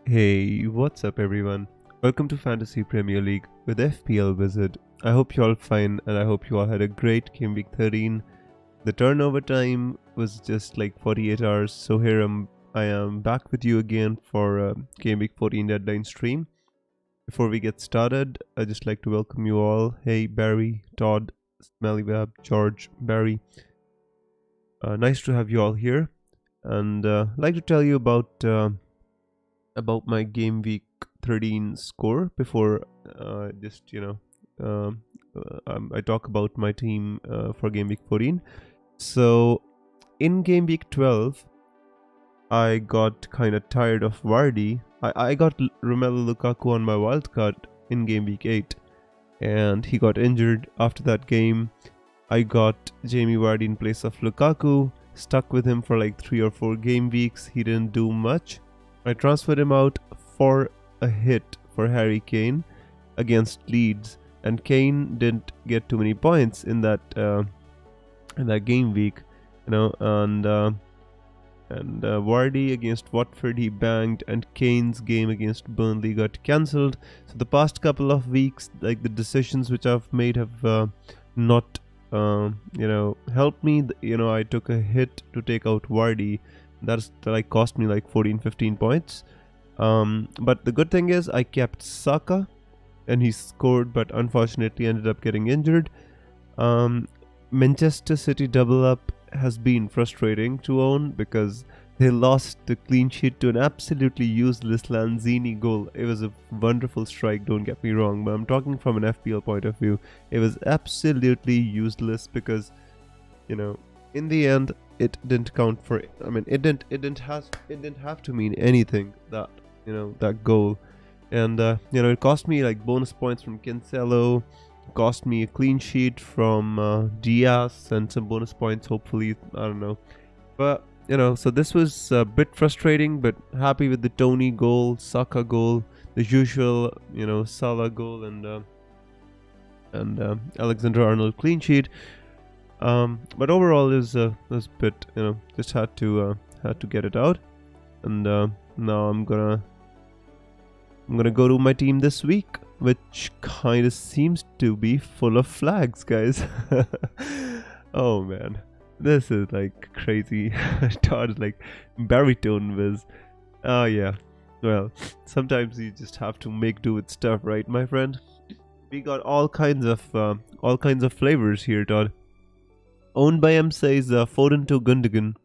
Hey, what's up everyone? Welcome to Fantasy Premier League with FPL Wizard. I hope you all fine and I hope you all had a great game week 13. The turnover time was just like 48 hours, so I am back with you again for game week 14 deadline stream. Before we get started, I'd just like to welcome you all. Hey Barry, Todd, Smellyweb, George, Barry. Nice to have you all here, and I'd like to tell you about my game week 13 score before I talk about my team for game week 14. So in game week 12 I got kind of tired of Vardy. I got Romelu Lukaku on my wildcard in game week 8 and he got injured. After that game I got Jamie Vardy in place of Lukaku, stuck with him for like 3 or 4 game weeks. He didn't do much. I transferred him out for a hit for Harry Kane against Leeds, and Kane didn't get too many points in that game week, and Vardy against Watford he banged, and Kane's game against Burnley got cancelled. So the past couple of weeks, like the decisions which I've made have not helped me. I took a hit to take out Vardy. That's like cost me like 14-15 points. But the good thing is I kept Saka and he scored, but unfortunately ended up getting injured. Manchester City double up has been frustrating to own because they lost the clean sheet to an absolutely useless Lanzini goal. It was a wonderful strike, don't get me wrong, but I'm talking from an FPL point of view. It was absolutely useless because, in the end, it didn't count for. It didn't have to mean anything, that that goal, and it cost me like bonus points from Cancelo, cost me a clean sheet from Diaz, and some bonus points. Hopefully, I don't know, but so this was a bit frustrating. But happy with the Tony goal, Saka goal, the usual Salah goal, and Alexander-Arnold clean sheet. But overall it was a bit, just had to get it out, and now I'm gonna go to my team this week, which kind of seems to be full of flags, guys. Oh man, this is like crazy. Todd's like baritone whiz. Oh yeah, well, sometimes you just have to make do with stuff, right, my friend? We got all kinds of flavors here, Todd. Owned by M says Foden to Gundogan.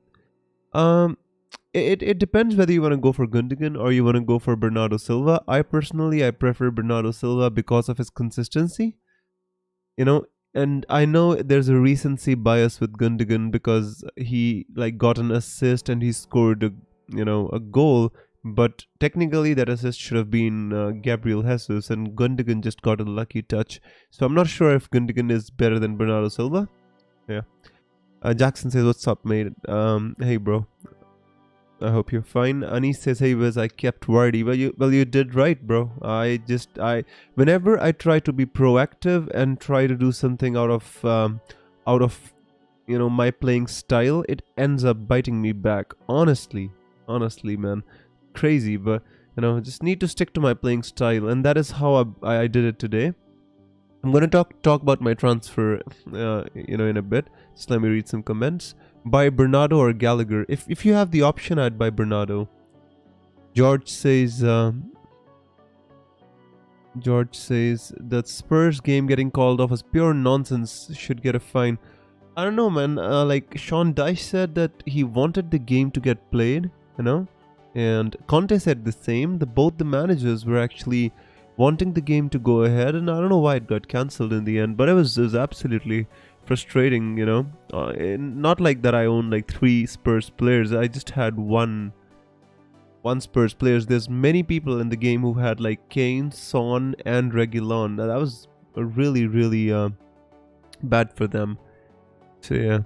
It depends whether you want to go for Gundogan or you want to go for Bernardo Silva. I prefer Bernardo Silva because of his consistency. And I know there's a recency bias with Gundogan because he like got an assist and he scored a goal, but technically that assist should have been Gabriel Jesus, and Gundogan just got a lucky touch. So I'm not sure if Gundogan is better than Bernardo Silva. Yeah. Jackson says, what's up, mate? Hey, bro. I hope you're fine. Anis says, hey, Wiz, I kept Vardy. Well, you did right, bro. Whenever I try to be proactive and try to do something out of my playing style, it ends up biting me back. Honestly, man. Crazy, but, just need to stick to my playing style. And that is how I did it today. I'm going to talk about my transfer, in a bit. Just let me read some comments. Buy Bernardo or Gallagher? If you have the option, I'd buy Bernardo. George says that Spurs game getting called off as pure nonsense. Should get a fine. I don't know, man. Like Sean Dyche said that he wanted the game to get played, and Conte said the same. Both the managers were actually wanting the game to go ahead, and I don't know why it got cancelled in the end, but it was absolutely frustrating, not like that I own like 3 Spurs players. I just had one Spurs players. There's many people in the game who had like Kane, Son, and Reguilon. That was really bad for them. So yeah.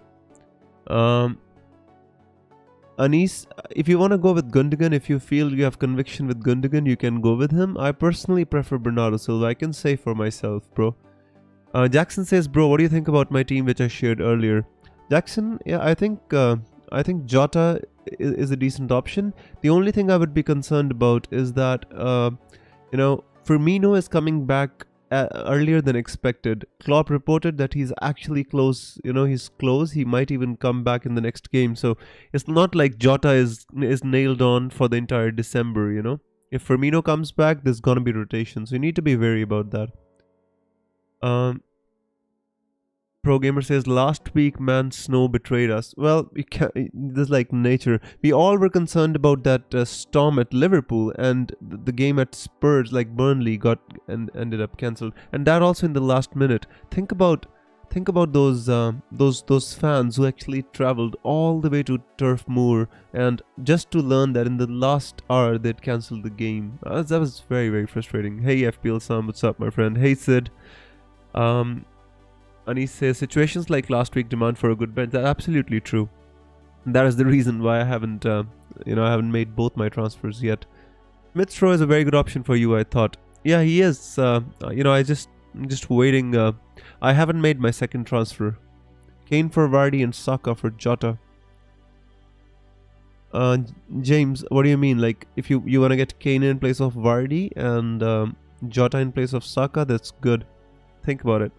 Anis, if you want to go with Gundogan, if you feel you have conviction with Gundogan, you can go with him. I personally prefer Bernardo Silva. I can say for myself, bro. Jackson says, bro, what do you think about my team which I shared earlier? Jackson, yeah, I think Jota is a decent option. The only thing I would be concerned about is that Firmino is coming back earlier than expected. Klopp reported that he's actually close. He's close. He might even come back in the next game. So it's not like Jota is nailed on for the entire December. If Firmino comes back, there's gonna be rotation. So you need to be wary about that. Pro Gamer says, last week, man, snow betrayed us. Well, this is like nature. We all were concerned about that storm at Liverpool, and the game at Spurs, like Burnley, got and ended up cancelled, and that also in the last minute. Think about those fans who actually travelled all the way to Turf Moor, and just to learn that in the last hour they'd cancelled the game. That was very, very frustrating. Hey FPL Sam, what's up, my friend? Hey Sid. And he says, situations like last week demand for a good bench. That's absolutely true. That is the reason why I haven't made both my transfers yet. Smith-Rowe is a very good option for you, I thought. Yeah, he is. I'm just waiting. I haven't made my second transfer. Kane for Vardy and Saka for Jota. James, what do you mean? Like, if you want to get Kane in place of Vardy and Jota in place of Saka, that's good. Think about it.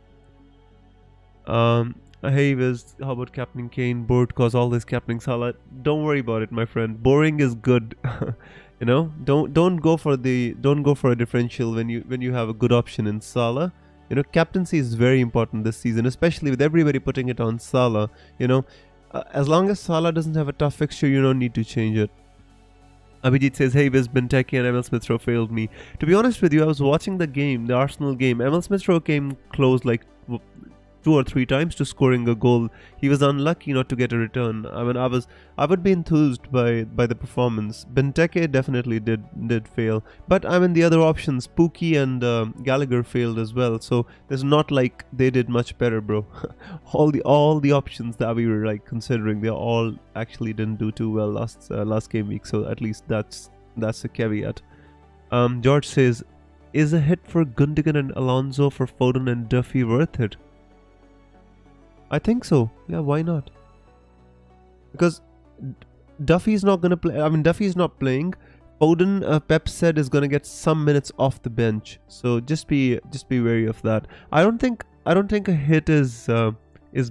Hey Viz, how about captaining Kane? Bored cause all this captaining Salah. Don't worry about it, my friend. Boring is good. Don't go for a differential when you have a good option in Salah. Captaincy is very important this season, especially with everybody putting it on Salah. As long as Salah doesn't have a tough fixture, you don't need to change it. Abhijit says, hey Viz, Benteke and Emil Smith-Rowe failed me. To be honest with you, I was watching the Arsenal game. Emil Smith-Rowe came close like 2 or 3 times to scoring a goal. He was unlucky not to get a return. I mean, I would be enthused by the performance. Benteke definitely did fail, but I mean the other options, Pookie and Gallagher failed as well. So it's not like they did much better, bro. all the options that we were like considering, they all actually didn't do too well last game week. So at least that's a caveat. George says, is a hit for Gundogan and Alonso for Foden and Duffy worth it? I think so. Yeah, why not? Because Duffy's not gonna play. I mean, Duffy's not playing. Foden, Pep said, is gonna get some minutes off the bench. So just be wary of that. I don't think a hit is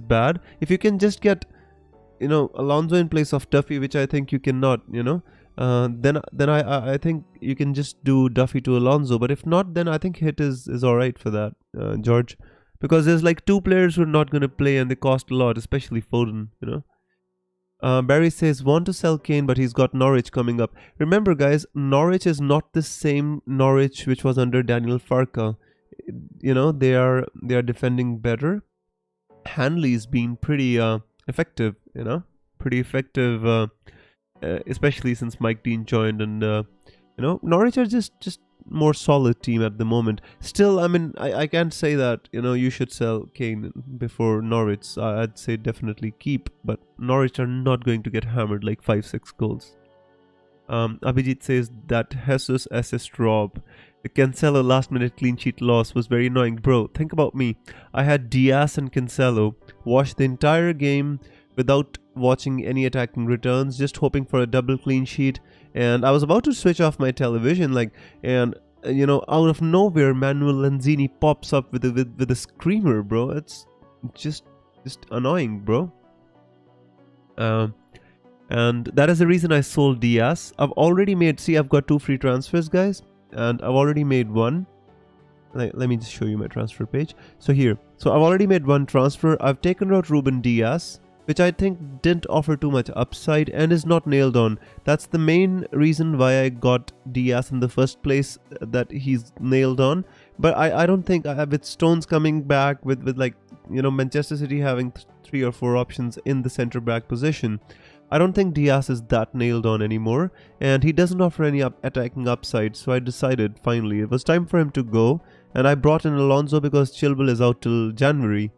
bad. If you can just get, Alonso in place of Duffy, which I think you cannot, then I think you can just do Duffy to Alonso. But if not, then I think hit is alright for that, George. Because there's like 2 players who are not going to play and they cost a lot, especially Foden, Barry says, want to sell Kane, but he's got Norwich coming up. Remember, guys, Norwich is not the same Norwich which was under Daniel Farke. They are defending better. Hanley's been pretty effective, especially since Mike Dean joined. And, Norwich are just more solid team at the moment. Still, I mean, I can't say that you should sell Kane before Norwich. I'd say definitely keep, but Norwich are not going to get hammered like 5-6 goals. Abhijit says that Jesus assist Rob. The Cancelo last minute clean sheet loss was very annoying. Bro, think about me. I had Diaz and Cancelo, watched the entire game without watching any attacking returns, just hoping for a double clean sheet. And I was about to switch off my television, out of nowhere, Manuel Lanzini pops up with a screamer, bro. It's just annoying, bro. And that is the reason I sold Diaz. I've got 2 free transfers, guys, and I've already made one. Let me just show you my transfer page. So I've already made 1 transfer. I've taken out Ruben Diaz, which I think didn't offer too much upside and is not nailed on. That's the main reason why I got Diaz in the first place, that he's nailed on. But I don't think, with Stones coming back, with Manchester City having 3 or 4 options in the centre back position, I don't think Diaz is that nailed on anymore, and he doesn't offer any attacking upside. So I decided finally it was time for him to go, and I brought in Alonso because Chilwell is out till January.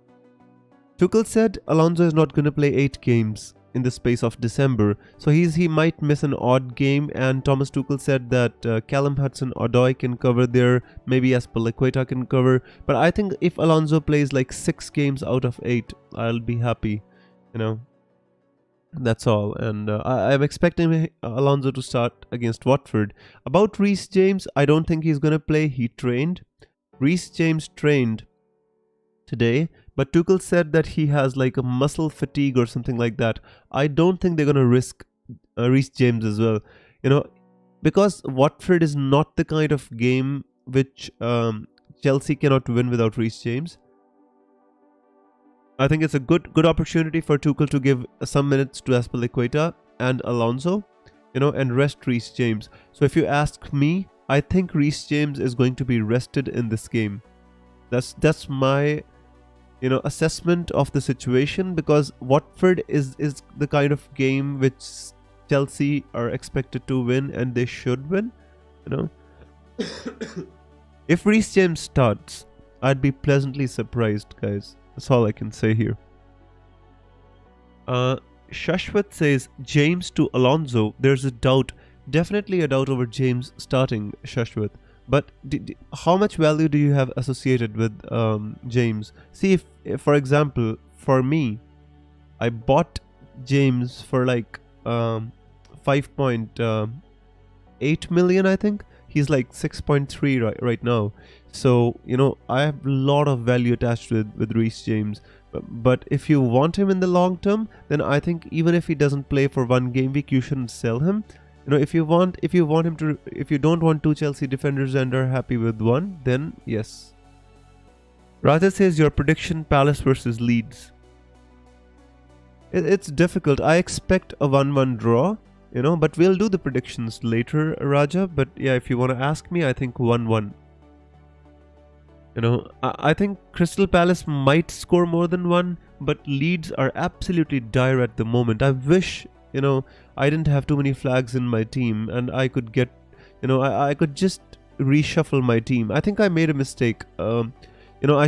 Tuchel said Alonso is not going to play 8 games in the space of December, so he might miss an odd game. And Thomas Tuchel said that Callum Hudson-Odoi can cover there, maybe Azpilicueta can cover. But I think if Alonso plays like 6 games out of 8, I'll be happy, That's all. And I'm expecting Alonso to start against Watford. About Reece James, I don't think he's going to play. He trained. Reece James trained today, but Tuchel said that he has like a muscle fatigue or something like that. I don't think they're going to risk Reece James as well. You know, because Watford is not the kind of game which Chelsea cannot win without Reece James. I think it's a good opportunity for Tuchel to give some minutes to Azpilicueta and Alonso, and rest Reece James. So if you ask me, I think Reece James is going to be rested in this game. That's my assessment of the situation, because Watford is the kind of game which Chelsea are expected to win, and they should win. If Reece James starts, I'd be pleasantly surprised, guys. That's all I can say here. Shashwat says James to Alonso. There's a doubt, definitely a doubt over James starting, Shashwat. But how much value do you have associated with James? See, if for example, for me, I bought James for like 5.8 million, I think. He's like 6.3 right now. So, I have a lot of value attached with Reece James. But if you want him in the long term, then I think even if he doesn't play for one game week, you shouldn't sell him. If you don't want two Chelsea defenders and are happy with one, then yes. Raja says your prediction: Palace versus Leeds. It's difficult. I expect a 1-1 draw, but we'll do the predictions later, Raja. But yeah, if you want to ask me, I think 1-1. I think Crystal Palace might score more than one, but Leeds are absolutely dire at the moment. I wish, I didn't have too many flags in my team, and I could get, I could just reshuffle my team. I think I made a mistake. I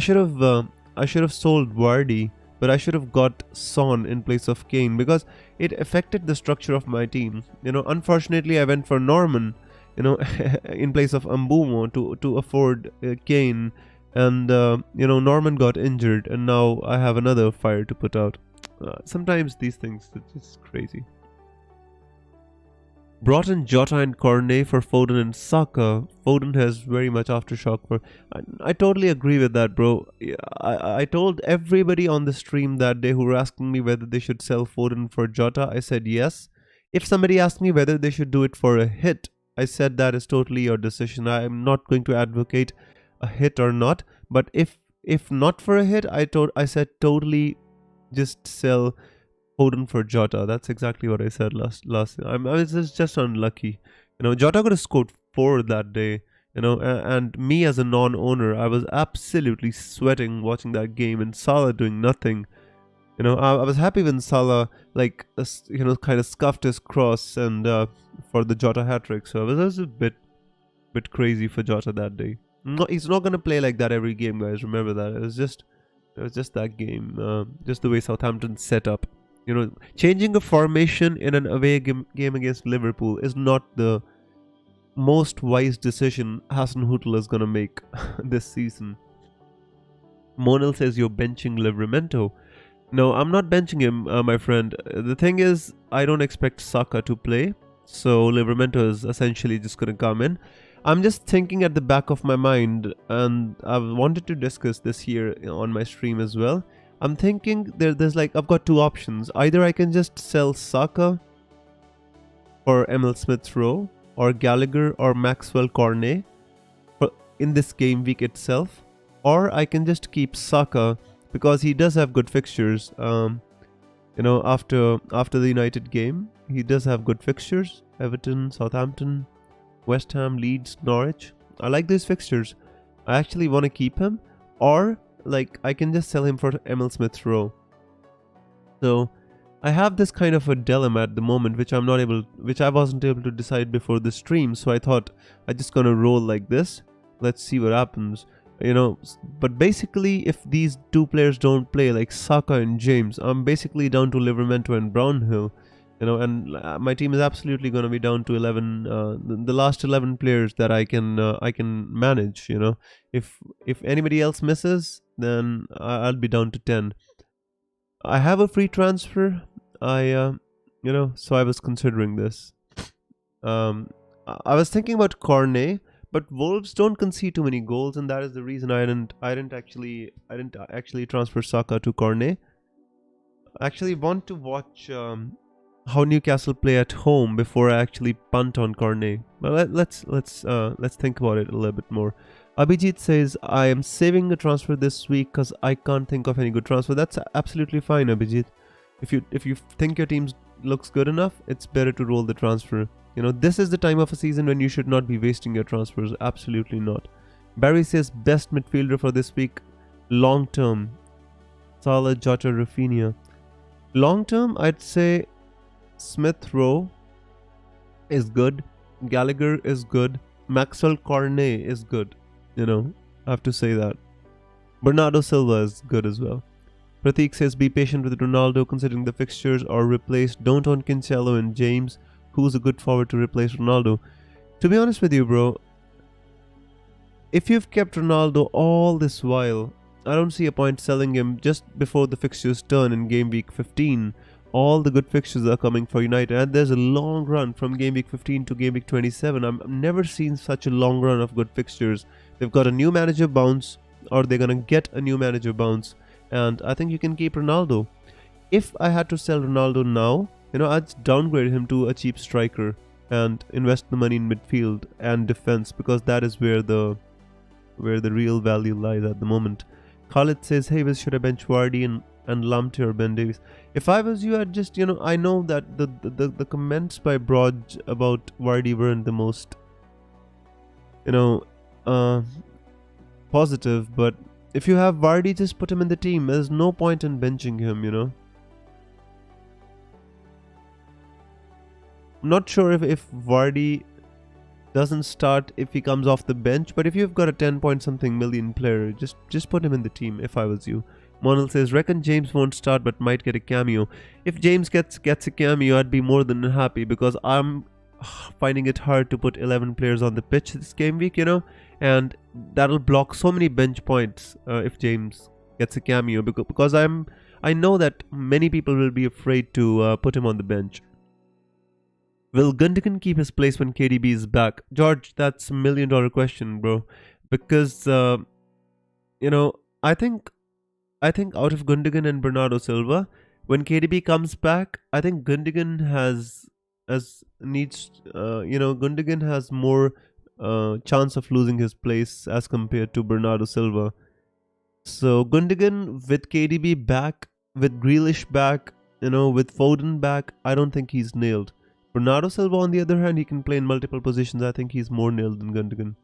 should have sold Vardy, but I should have got Son in place of Kane, because it affected the structure of my team. Unfortunately, I went for Norman, in place of Mbumo to afford Kane. And Norman got injured, and now I have another fire to put out. Sometimes these things are just crazy. Brought in Jota and Cornet for Foden and Saka. Foden has very much aftershock for. I totally agree with that, bro. I told everybody on the stream that day who were asking me whether they should sell Foden for Jota. I said yes. If somebody asked me whether they should do it for a hit, I said that is totally your decision. I am not going to advocate a hit or not, but if not for a hit, I said totally just sell Foden for Jota. That's exactly what I said last I was just unlucky. Jota could have scored 4 that day, and me as a non-owner, I was absolutely sweating watching that game, and Salah doing nothing. I was happy when Salah kind of scuffed his cross and for the Jota hat-trick. So I was a bit crazy for Jota that day. No, he's not gonna play like that every game, guys. Remember that. It was just that game. Just the way Southampton set up. Changing a formation in an away game against Liverpool is not the most wise decision Hasenhüttl is gonna make this season. Monel says you're benching Livramento. No, I'm not benching him, my friend. The thing is, I don't expect Saka to play, so Livramento is essentially just gonna come in. I'm just thinking at the back of my mind, and I've wanted to discuss this here on my stream as well. I'm thinking there's I've got two options. Either I can just sell Saka for Emil Smith-Rowe, or Gallagher or Maxwell Cornet in this game week itself, or I can just keep Saka because he does have good fixtures. After the United game, he does have good fixtures. Everton, Southampton, West Ham, Leeds, Norwich. I like these fixtures. I actually want to keep him, or I can just sell him for Emil Smith-Rowe. So I have this kind of a dilemma at the moment, which I wasn't able to decide before the stream. So I thought I'm just gonna roll like this. Let's see what happens. But basically, if these two players don't play, like Saka and James, I'm basically down to Livramento and Brownhill. And my team is absolutely going to be down to 11, the last 11 players that I can manage. If anybody else misses, then I'll be down to 10. I have a free transfer. I So I was considering this. I was thinking about Cornet, but Wolves don't concede too many goals, and that is the reason I didn't actually transfer Saka to Cornet. I actually want to watch how Newcastle play at home before I actually punt on Cornet. But let's think about it a little bit more. Abhijit says I am saving a transfer this week because I can't think of any good transfer. That's absolutely fine, Abhijit. If you think your team looks good enough, it's better to roll the transfer. This is the time of a season when you should not be wasting your transfers. Absolutely not. Barry says best midfielder for this week, long term, Salah, Jota, Rafinha. Long term, I'd say Smith Rowe is good, Gallagher is good, Maxwell Cornet is good. I have to say that. Bernardo Silva is good as well. Pratik says be patient with Ronaldo considering the fixtures, or replace. Don't own Cancelo and James. Who's a good forward to replace Ronaldo? To be honest with you, bro, if you've kept Ronaldo all this while, I don't see a point selling him just before the fixtures turn in game week 15. All the good fixtures are coming for United, and there's a long run from game week 15 to game week 27. I've never seen such a long run of good fixtures. They've got a new manager bounce, or they're gonna get a new manager bounce, and I think you can keep Ronaldo. If I had to sell Ronaldo now, I'd downgrade him to a cheap striker and invest the money in midfield and defense, because that is where the real value lies at the moment. Khalid says, hey, should I bench Vardy and Lampty or Ben Davies? If I was you, I'd just, I know that the comments by Broj about Vardy weren't the most, positive, but if you have Vardy, just put him in the team. There's no point in benching him, I'm not sure if Vardy doesn't start if he comes off the bench, but if you've got a 10 point something million player, just put him in the team if I was you. Monel says, reckon James won't start but might get a cameo. If James gets a cameo, I'd be more than happy, because I'm finding it hard to put 11 players on the pitch this game week, and that'll block so many bench points if James gets a cameo, because I know that many people will be afraid to put him on the bench. Will Gundogan keep his place when KDB is back? George, that's $1 million question, bro. Because I think out of Gundogan and Bernardo Silva, when KDB comes back, I think Gundogan Gundogan has more chance of losing his place as compared to Bernardo Silva. So Gundogan with KDB back, with Grealish back, with Foden back, I don't think he's nailed. Bernardo Silva, on the other hand, he can play in multiple positions. I think he's more nailed than Gundogan.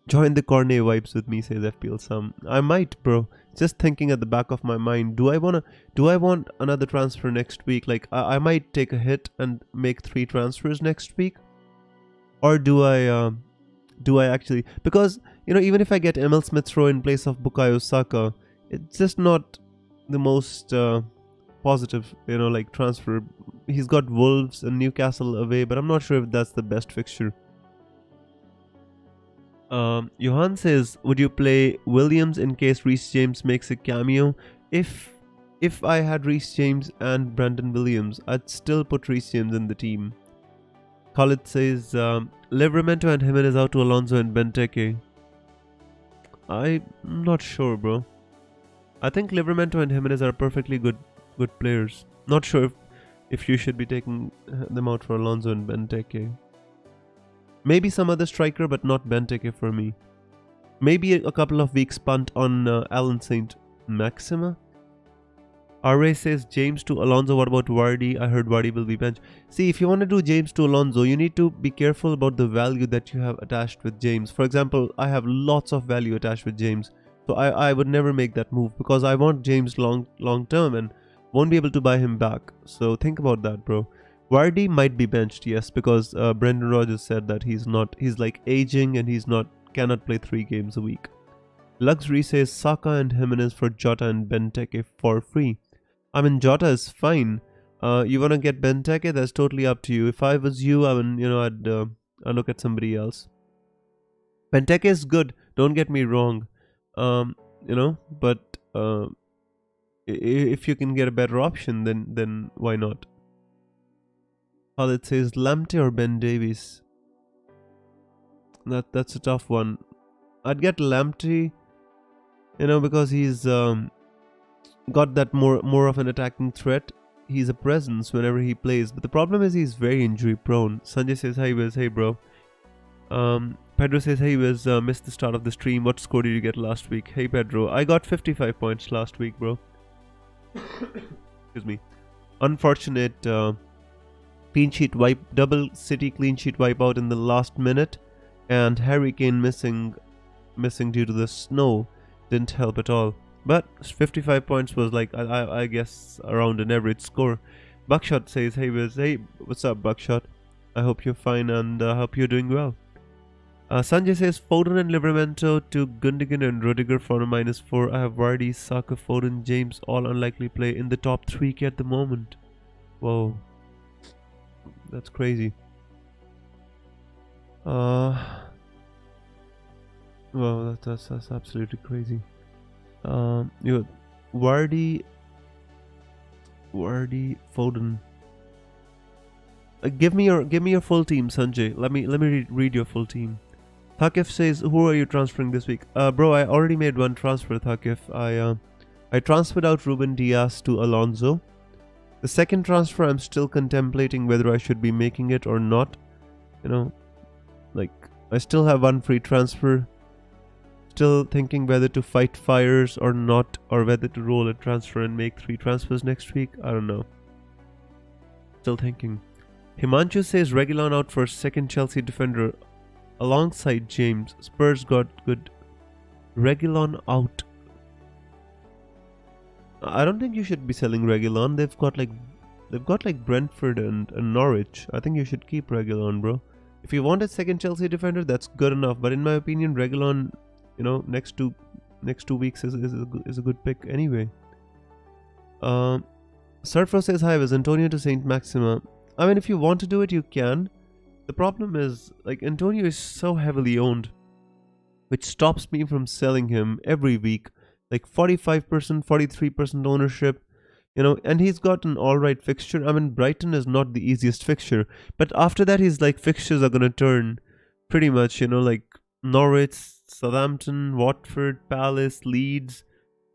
Join the Cornet vibes with me, says FPL Sam. I might, bro. Just thinking at the back of my mind, do I want another transfer next week? Like, I might take a hit and make 3 transfers next week, or do I actually? Because even if I get Emil Smith-Rowe in place of Bukayo Saka, it's just not the most positive, transfer. He's got Wolves and Newcastle away, but I'm not sure if that's the best fixture. Johan says, would you play Williams in case Reece James makes a cameo? If I had Reece James and Brandon Williams, I'd still put Reece James in the team. Khalid says, Livramento and Jimenez out to Alonso and Benteke. I'm not sure, bro. I think Livramento and Jimenez are perfectly good players. Not sure if you should be taking them out for Alonso and Benteke. Maybe some other striker, but not Benteke for me. Maybe a couple of weeks punt on Alan St. Maxima. RA says James to Alonso. What about Vardy? I heard Vardy will be benched. See, if you want to do James to Alonso, you need to be careful about the value that you have attached with James. For example, I have lots of value attached with James. So I would never make that move, because I want James long term and won't be able to buy him back. So think about that, bro. Vardy might be benched, yes, because Brendan Rodgers said that he's like aging and cannot play 3 games a week. Luxury says Saka and Jimenez for Jota and Benteke for free. I mean, Jota is fine. You wanna get Benteke? That's totally up to you. If I was you, I'd look at somebody else. Benteke is good. Don't get me wrong. But if you can get a better option, then why not? Khalid says Lampty or Ben Davies. That's a tough one. I'd get Lampty, because he's got that more of an attacking threat. He's a presence whenever he plays, but the problem is he's very injury prone. Sanjay says, "Hey Wiz, hey bro." Pedro says, "Hey Wiz, missed the start of the stream. What score did you get last week?" Hey Pedro, I got 55 points last week, bro. Excuse me. Unfortunate clean sheet wipe, double City clean sheet wipe out in the last minute, and Harry Kane missing due to the snow didn't help at all. But 55 points was like, I guess, around an average score. Buckshot says, "Hey Wiz, hey, what's up Buckshot? I hope you're fine and I hope you're doing well." Sanjay says, "Foden and Livramento to Gundogan and Rudiger for a -4. I have Vardy, Saka, Foden, James all unlikely play in the top 3k at the moment." Whoa. That's crazy. Wow, that's absolutely crazy. You got Vardy, Foden. Give me your full team, Sanjay. Let me read your full team. Thakif says, "Who are you transferring this week?" Bro, I already made one transfer, Thakif. I transferred out Ruben Diaz to Alonso. The second transfer, I'm still contemplating whether I should be making it or not. I still have one free transfer. Still thinking whether to fight fires or not, or whether to roll a transfer and make 3 transfers next week. I don't know. Still thinking. Himanshu says Reguilon out for second Chelsea defender alongside James. Spurs got good. Reguilon out. I don't think you should be selling Reguilon. They've got like Brentford and Norwich. I think you should keep Reguilon, bro. If you want a second Chelsea defender, that's good enough. But in my opinion, Reguilon, next 2 weeks is a good pick anyway. Surfro says, "Hi, was Antonio to Saint Maxima." I mean, if you want to do it, you can. The problem is, like, Antonio is so heavily owned, which stops me from selling him every week. Like 45%, 43% ownership, and he's got an alright fixture. I mean, Brighton is not the easiest fixture, but after that, his like fixtures are gonna turn pretty much, like Norwich, Southampton, Watford, Palace, Leeds.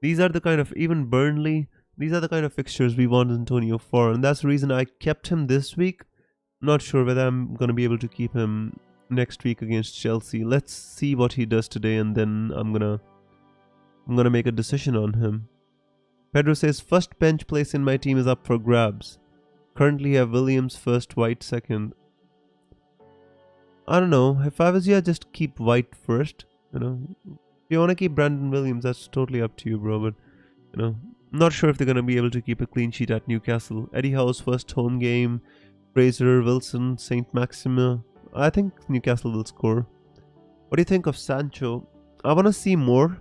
These are the kind of, even Burnley, these are the kind of fixtures we want Antonio for, and that's the reason I kept him this week. Not sure whether I'm gonna be able to keep him next week against Chelsea. Let's see what he does today, and then I'm gonna make a decision on him. Pedro says, "First bench place in my team is up for grabs. Currently have Williams first, White second." I don't know. If I was you, I'd just keep White first. If you want to keep Brandon Williams, that's totally up to you, bro. But I'm not sure if they're gonna be able to keep a clean sheet at Newcastle. Eddie Howe's first home game. Fraser, Wilson, Saint Maxima. I think Newcastle will score. What do you think of Sancho? I want to see more.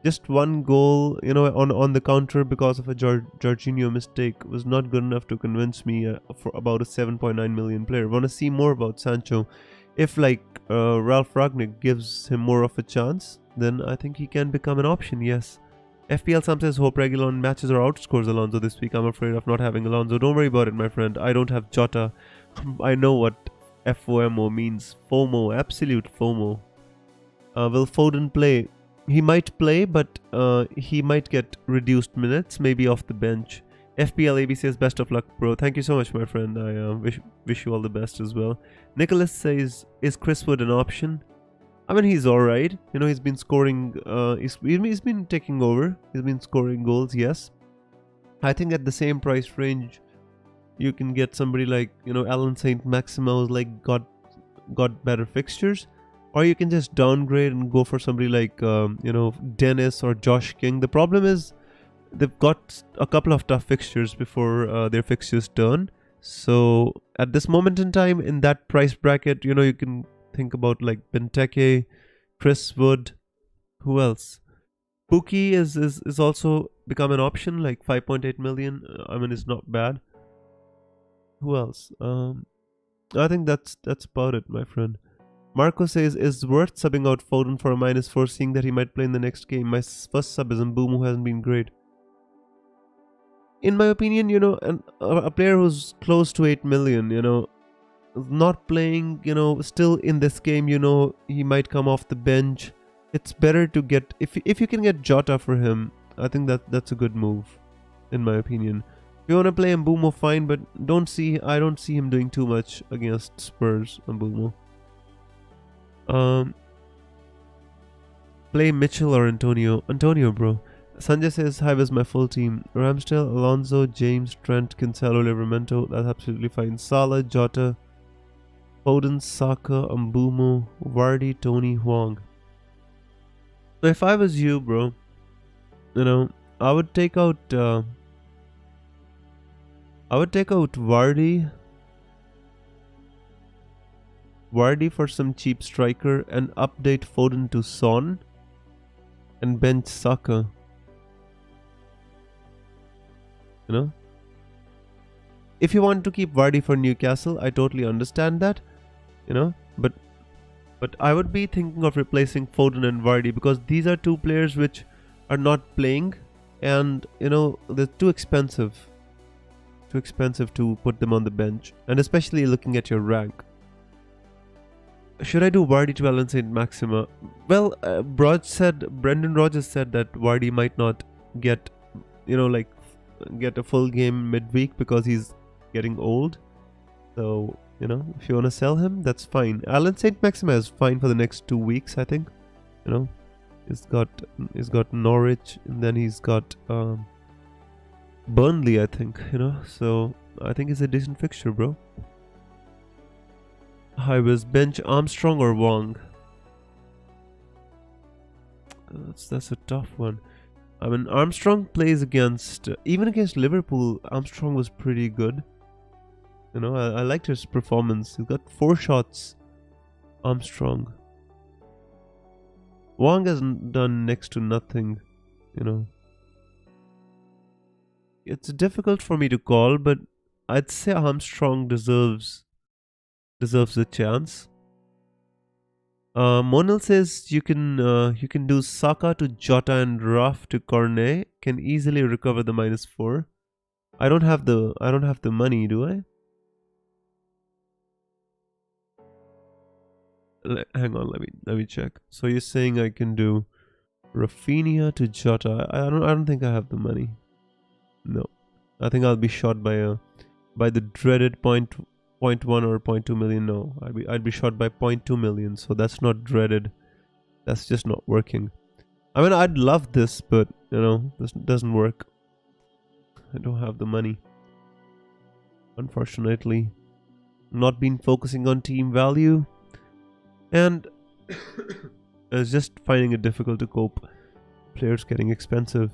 Just one goal, on the counter because of a Jorginho mistake was not good enough to convince me for about a 7.9 million player. Want to see more about Sancho. If Ralph Ragnick gives him more of a chance, then I think he can become an option. Yes. FPL Sam says, "Hope Reguilon matches or outscores Alonso this week. I'm afraid of not having Alonso." Don't worry about it, my friend. I don't have Jota. I know what FOMO means. FOMO, absolute FOMO. Will Foden play? He might play, but he might get reduced minutes, maybe off the bench. FPL AB says, "Best of luck, bro." Thank you so much, my friend. I wish you all the best as well. Nicholas says, "Is Chris Wood an option?" I mean, he's alright. He's been scoring. He's been taking over. He's been scoring goals. Yes, I think at the same price range, you can get somebody like Alan Saint Maxima, who's like got better fixtures. Or you can just downgrade and go for somebody like, Dennis or Josh King. The problem is they've got a couple of tough fixtures before their fixtures turn. So at this moment in time, in that price bracket, you can think about like Benteke, Chris Wood. Who else? Pookie is also become an option, like 5.8 million. I mean, it's not bad. Who else? I think that's about it, my friend. Marco says, "Is worth subbing out Foden for a -4, seeing that he might play in the next game? My first sub is Mbumo, who hasn't been great." in my opinion, a player who's close to 8 million, not playing, still in this game, he might come off the bench. It's better to get, if you can get Jota for him, I think that's a good move, in my opinion. If you want to play Mbumo, fine, but I don't see him doing too much against Spurs, Mbumo. Play Mitchell or Antonio? Antonio, bro. Sanjay says, hi, was my full team. Ramsdale, Alonso, James, Trent, Cancelo, Livramento. That's absolutely fine. Salah, Jota, Foden, Saka, Mbumo, Vardy, Tony, Huang. So if I was you, bro, I would take out Vardy for some cheap striker and update Foden to Son and bench Saka. If you want to keep Vardy for Newcastle, I totally understand that, but I would be thinking of replacing Foden and Vardy, because these are two players which are not playing, and they're too expensive to put them on the bench, and especially looking at your rank. Should I do Vardy to Alan St. Maxima? Well, Brendan Rodgers said that Vardy might not get a full game midweek because he's getting old. So, if you want to sell him, that's fine. Alan St. Maxima is fine for the next 2 weeks, I think. He's got Norwich, and then he's got Burnley, I think, so I think it's a decent fixture, bro. I was bench Armstrong or Wong. That's a tough one. I mean, Armstrong plays even against Liverpool, Armstrong was pretty good. I liked his performance. He's got 4 shots, Armstrong. Wong has done next to nothing, It's difficult for me to call, but I'd say Armstrong deserves a chance. Monil says you can do Saka to Jota and Ruff to Cornet. Can easily recover the -4. I don't have the money, do I? Hang on, let me check. So you're saying I can do Rafinha to Jota? I don't think I have the money. No, I think I'll be shot by the dreaded 0.1 or 0.2 million. No, I'd be shot by 0.2 million. So that's not dreaded. That's just not working. I mean, I'd love this, but this doesn't work. I don't have the money, unfortunately. Not been focusing on team value, and I was just finding it difficult to cope. Players getting expensive.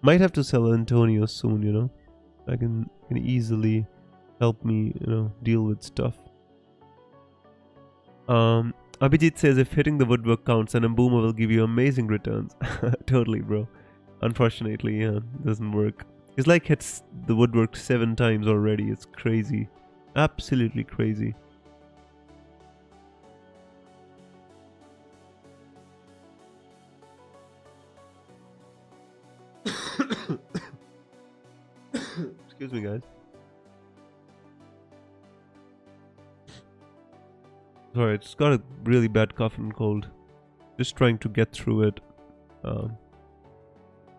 Might have to sell Antonio soon. I can easily help me, deal with stuff. Abhijit says, if hitting the woodwork counts, and Mbuma will give you amazing returns. Totally, bro. Unfortunately, yeah, it doesn't work. It's like hits the woodwork 7 times already. It's crazy. Absolutely crazy. Excuse me, guys. Sorry, I just got a really bad cough and cold. Just trying to get through it.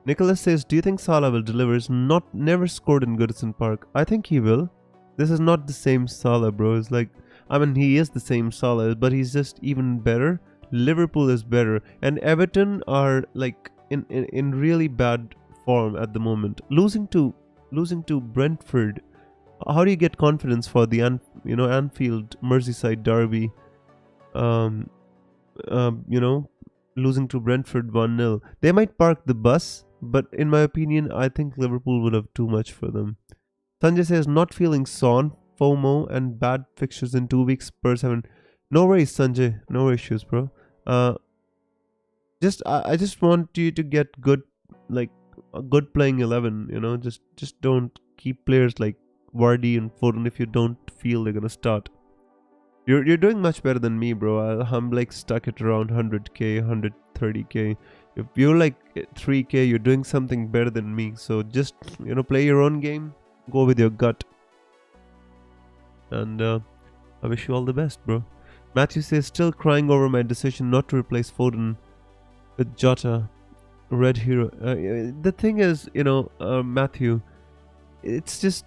Nicholas says, do you think Salah will deliver? He's never scored in Goodison Park. I think he will. This is not the same Salah, bro. It's like, I mean, he is the same Salah, but he's just even better. Liverpool is better, and Everton are like in really bad form at the moment. Losing to Brentford. How do you get confidence for the Anfield Merseyside derby? Losing to Brentford 1-0. They might park the bus, but in my opinion, I think Liverpool would have too much for them. Sanjay says, not feeling Son, FOMO, and bad fixtures in 2 weeks per 7. No worries, Sanjay. No issues, bro. I just want you to get good, like a good playing 11. Just don't keep players like Vardy and Foden if you don't feel they're gonna start. You're doing much better than me, bro. I'm like stuck at around 100k, 130k. If you're like 3K, you're doing something better than me. So just, play your own game, go with your gut, and I wish you all the best, bro. Matthew says, still crying over my decision not to replace Foden with Jota, red hero. The thing is, Matthew, it's just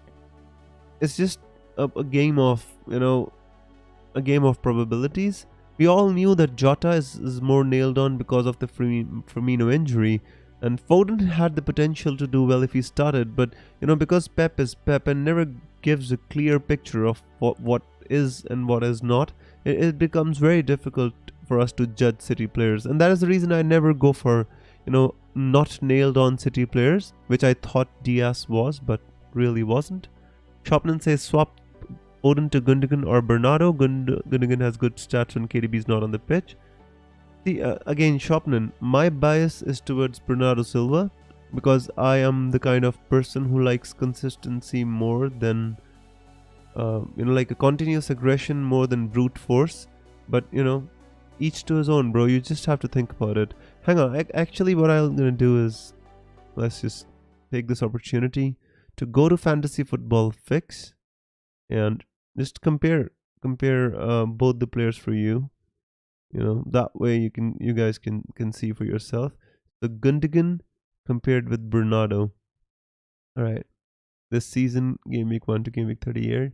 a game of, a game of probabilities. We all knew that Jota is more nailed on because of the Firmino injury, and Foden had the potential to do well if he started, but because Pep is Pep and never gives a clear picture of what is and what is not, it becomes very difficult for us to judge City players, and that is the reason I never go for not nailed on City players, which I thought Diaz was, but really wasn't. Shopman says swap Foden to Gundogan or Bernardo. Gundogan has good stats when KDB is not on the pitch. See, again, Shopman, my bias is towards Bernardo Silva because I am the kind of person who likes consistency more than, like a continuous aggression more than brute force. But, each to his own, bro. You just have to think about it. Hang on. Actually, what I'm going to do is, let's just take this opportunity to go to Fantasy Football Fix and just compare both the players for you. That way you guys can see for yourself. The Gundogan compared with Bernardo. All right, this season, game week 1 to game week 38.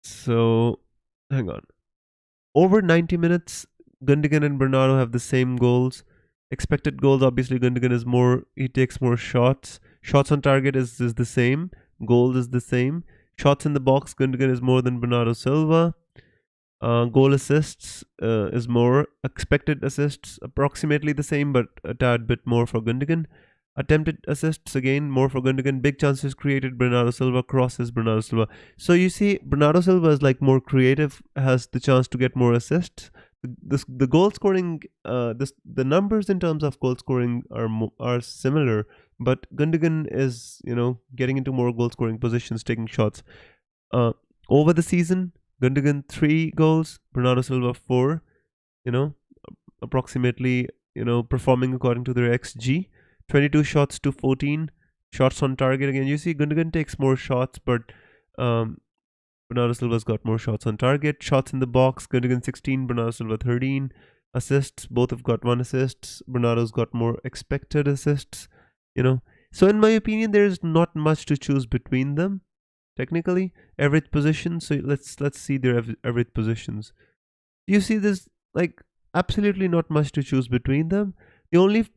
So hang on. Over 90 minutes, Gundogan and Bernardo have the same goals. Expected goals, obviously Gundogan is more, he takes more shots. Shots on target is the same. Goal is the same. Shots in the box, Gundogan is more than Bernardo Silva. Goal assists is more. Expected assists, approximately the same, but a tad bit more for Gundogan. Attempted assists, again, more for Gundogan. Big chances created, Bernardo Silva. Crosses, Bernardo Silva. So you see, Bernardo Silva is like more creative, has the chance to get more assists. The goal scoring, the numbers in terms of goal scoring are similar, but Gundogan is getting into more goal scoring positions, taking shots. Over the season, Gundogan 3 goals, Bernardo Silva 4. Approximately performing according to their XG. 22 shots to 14 shots on target. Again, you see Gundogan takes more shots, but Bernardo Silva's got more shots on target. Shots in the box, Gundogan 16, Bernardo Silva 13. Assists, both have got 1 assist. Bernardo's got more expected assists. So in my opinion, there's not much to choose between them. Technically, average position. So let's see their average positions. You see, there's like absolutely not much to choose between them. The only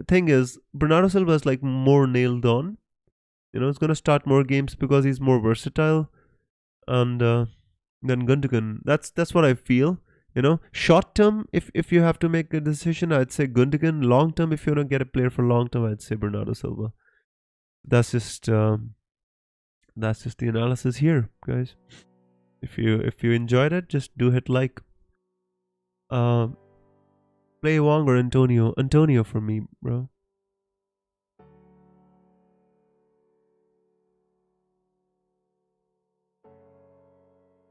thing is Bernardo Silva is like more nailed on. It's gonna start more games because he's more versatile, and then Gundogan. That's what I feel. Short term, if you have to make a decision, I'd say Gundogan. Long term, if you want to get a player for long term, I'd say Bernardo Silva. That's just the analysis here, guys. If you enjoyed it, just do hit like. Play Wong or Antonio? Antonio for me, bro.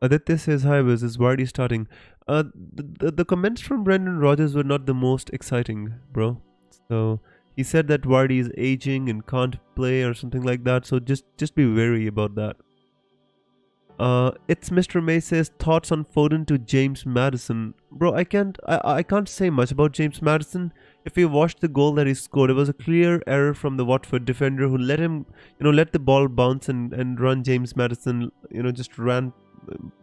Aditya says, hi, Wiz, is Vardy starting? The comments from Brendan Rodgers were not the most exciting, bro. So he said that Vardy is aging and can't play or something like that. So just be wary about that. It's Mr. May says, thoughts on Foden to James Maddison. Bro, I can't say much about James Maddison. If you watched the goal that he scored, it was a clear error from the Watford defender who let him, let the ball bounce and run James Maddison, just ran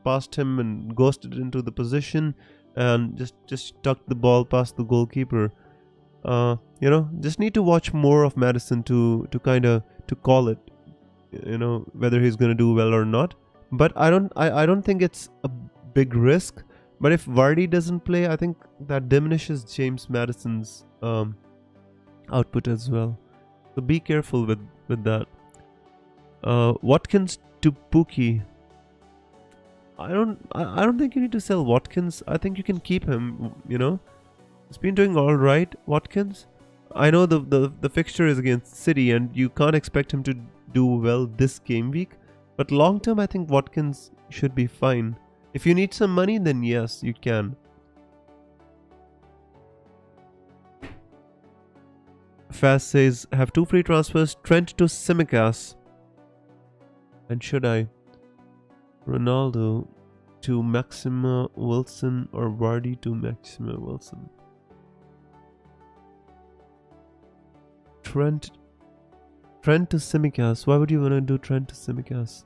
past him and ghosted into the position and just tucked the ball past the goalkeeper. Just need to watch more of Maddison to call it, whether he's gonna do well or not. But I don't think it's a big risk. But if Vardy doesn't play, I think that diminishes James Maddison's output as well. So be careful with that. Watkins to Pookie. I don't think you need to sell Watkins. I think you can keep him. He's been doing all right, Watkins. I know the fixture is against City, and you can't expect him to do well this game week. But long term, I think Watkins should be fine. If you need some money, then yes, you can. Faz says, have 2 free transfers, Trent to Tsimikas. And should I? Ronaldo to Maxima Wilson or Vardy to Maxima Wilson? Trent to Tsimikas. Why would you want to do Trent to Tsimikas?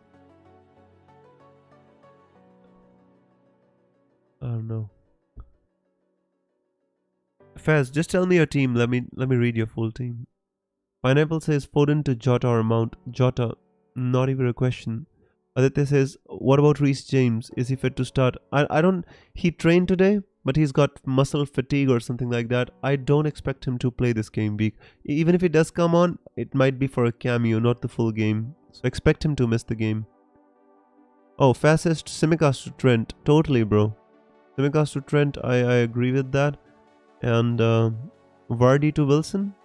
I don't know. Faz, just tell me your team. Let me read your full team. Pineapple says Foden to Jota or Mount. Jota, not even a question. Aditya says, what about Reece James? Is he fit to start? I don't. He trained today, but he's got muscle fatigue or something like that. I don't expect him to play this game week. Even if he does come on, it might be for a cameo, not the full game. So expect him to miss the game. Oh, fastest Tsimikas to Trent. Totally, bro. Tsimikas to Trent, I agree with that. And Vardy to Wilson?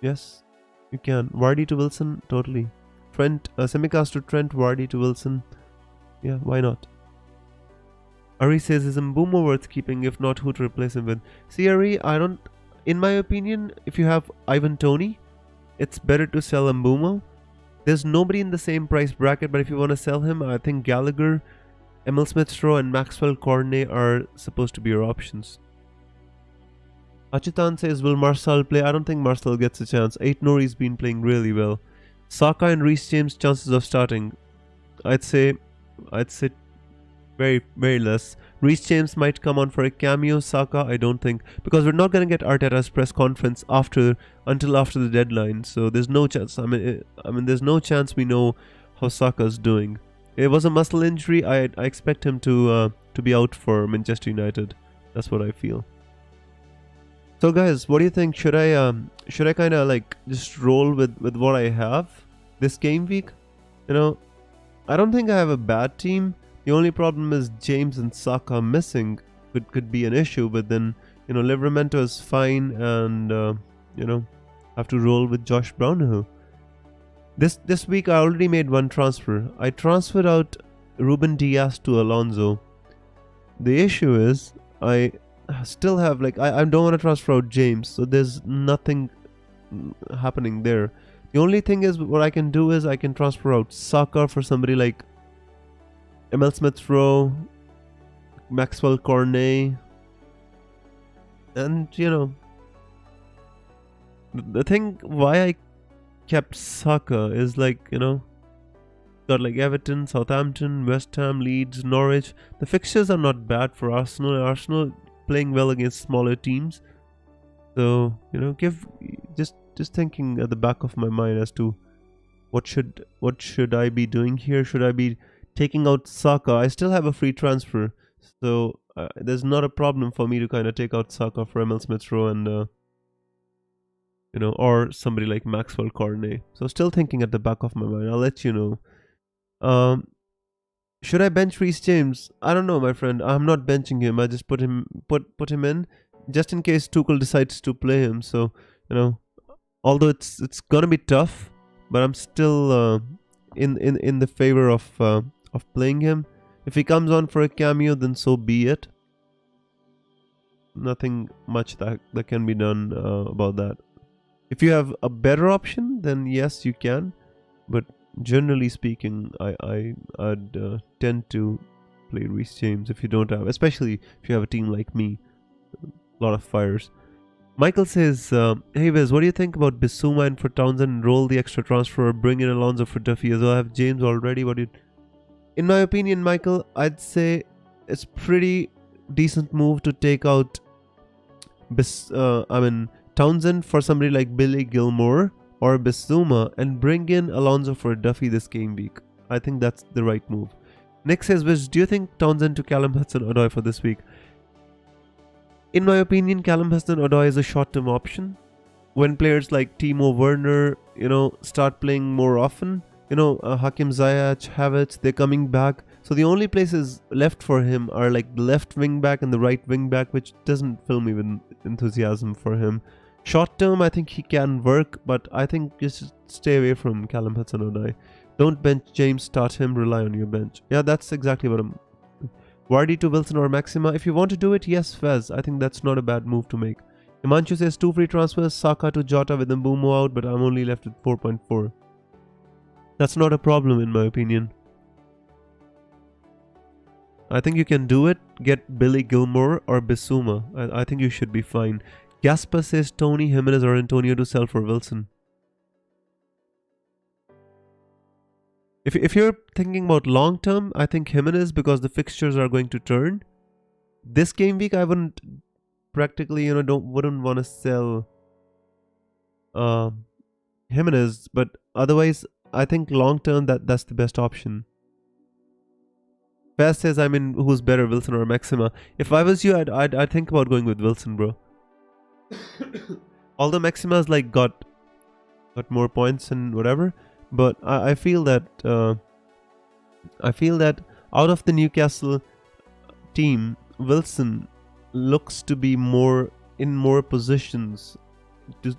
Yes, you can. Vardy to Wilson, totally. Trent, Tsimikas to Trent, Vardy to Wilson. Yeah, why not? Ari says, is Mbeumo worth keeping? If not, who to replace him with? See, Ari, I don't... In my opinion, if you have Ivan Toney, it's better to sell Mbeumo. There's nobody in the same price bracket, but if you want to sell him, I think Gallagher, Emil Smith-Rowe and Maxwell Cornet are supposed to be your options. Achitan says, will Marcel play? I don't think Marcel gets a chance. Aït-Nouri's been playing really well. Saka and Reece James chances of starting. I'd say very, very less. Reece James might come on for a cameo. Saka, I don't think, because we're not going to get Arteta's press conference until after the deadline. So there's no chance. I mean, there's no chance we know how Saka's doing. It was a muscle injury. I expect him to be out for Manchester United. That's what I feel. So guys, what do you think? Should I kind of like just roll with what I have this game week? You know, I don't think I have a bad team. The only problem is James and Saka missing could be an issue. But then, you know, Livramento is fine, and you know, have to roll with Josh Brownhill. This week I already made one transfer. I transferred out Ruben Dias to Alonso. The issue is I still have, like, I don't want to transfer out James, so there's nothing happening there. The only thing is, what I can do is I can transfer out Saka for somebody like Emil Smith-Rowe, Maxwell Cornet, and you know, the thing why I kept Saka is, like, you know, got like Everton, Southampton, West Ham, Leeds, Norwich. The fixtures are not bad for Arsenal. Arsenal playing well against smaller teams. So, you know, just thinking at the back of my mind as to what should I be doing here? Should I be taking out Saka? I still have a free transfer, so there's not a problem for me to kind of take out Saka for Emil Smith-Rowe and you know, or somebody like Maxwell Cornet. So still thinking at the back of my mind. I'll let you know. Should I bench Reece James? I don't know, my friend. I'm not benching him. I just put him in just in case Tuchel decides to play him. So, you know, although it's gonna be tough, but I'm still in the favor of playing him. If he comes on for a cameo, then so be it. Nothing much that can be done about that. If you have a better option, then yes, you can. But generally speaking, I'd tend to play Reece James if you don't have, especially if you have a team like me, a lot of fires. Michael says, hey Wiz, what do you think about Bissouma and for Townsend? Roll the extra transfer or bring in Alonso for Duffy as well? I have James already. In my opinion, Michael, I'd say it's pretty decent move to take out Townsend for somebody like Billy Gilmore or Bissouma and bring in Alonso for Duffy this game week. I think that's the right move. Nick says, Wiz, do you think Townsend to Callum Hudson-Odoi for this week? In my opinion, Callum Hudson-Odoi is a short-term option. When players like Timo Werner, you know, start playing more often, you know, Hakim Ziyech, Havertz, they're coming back. So the only places left for him are like the left wing back and the right wing back, which doesn't fill me with enthusiasm for him. Short term, I think he can work, but I think just stay away from Callum Hudson-Odoi. Don't bench James, start him, rely on your bench. Yeah, that's exactly what I'm... Vardy to Wilson or Maxima. If you want to do it, yes, Fez. I think that's not a bad move to make. Himanshu says 2 free transfers, Saka to Jota with Mbumo out, but I'm only left with 4.4. That's not a problem in my opinion. I think you can do it. Get Billy Gilmore or Bissouma. I think you should be fine. Gasper says Tony, Jimenez or Antonio to sell for Wilson. If you're thinking about long term, I think Jimenez, because the fixtures are going to turn. This game week, I wouldn't practically, wouldn't want to sell Jimenez, but otherwise, I think long term that's the best option. Fast says, who's better, Wilson or Maxima? If I was you, I'd think about going with Wilson, bro. Although Maxima's like got more points and whatever. But I feel that out of the Newcastle team, Wilson looks to be in more positions to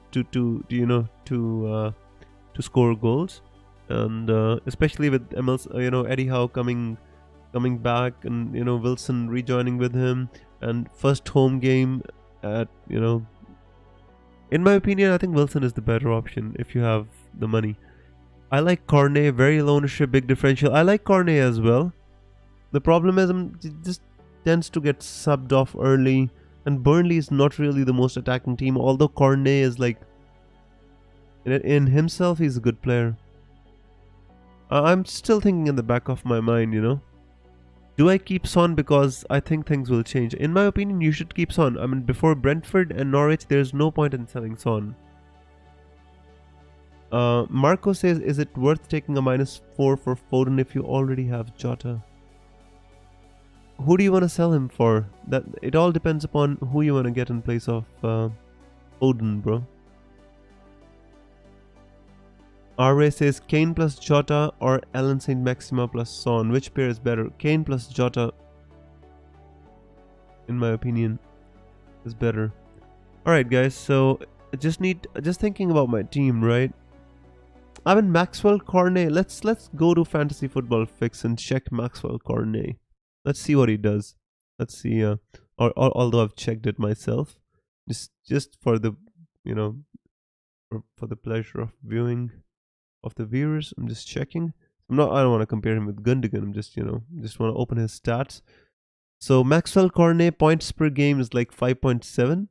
score goals, and especially with Eddie Howe coming back, and Wilson rejoining with him, and first home game at in my opinion, I think Wilson is the better option if you have the money. I like Cornet, very low ownership, big differential. I like Cornet as well. The problem is he just tends to get subbed off early, and Burnley is not really the most attacking team, although Cornet is like, in himself, he's a good player. I'm still thinking in the back of my mind, do I keep Son because I think things will change? In my opinion, you should keep Son. Before Brentford and Norwich, there's no point in selling Son. Marco says, is it worth taking a -4 for Foden if you already have Jota? Who do you want to sell him for? That it all depends upon who you want to get in place of Foden, bro. RA says Kane plus Jota or Alan St. Maxima plus Son. Which pair is better? Kane plus Jota, in my opinion, is better. Alright guys, so just thinking about my team, right? Maxwell Cornet. Let's go to Fantasy Football Fix and check Maxwell Cornet. Let's see what he does. Let's see. Although I've checked it myself, just for the for the pleasure of viewing of the viewers, I'm just checking. I don't want to compare him with Gundogan. I'm just want to open his stats. So Maxwell Cornet points per game is like 5.7.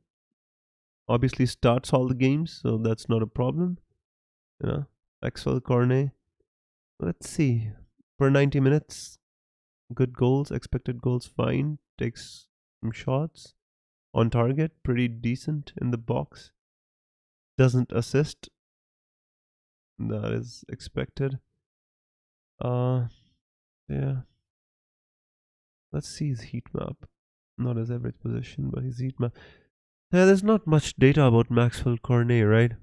Obviously starts all the games, so that's not a problem. Maxwell Cornet. Let's see. Per 90 minutes, good goals, expected goals fine, takes some shots, on target, pretty decent in the box, doesn't assist, that is expected. Yeah. Let's see his heat map. Not his average position, but his heat map. Yeah, there's not much data about Maxwell Cornet, right?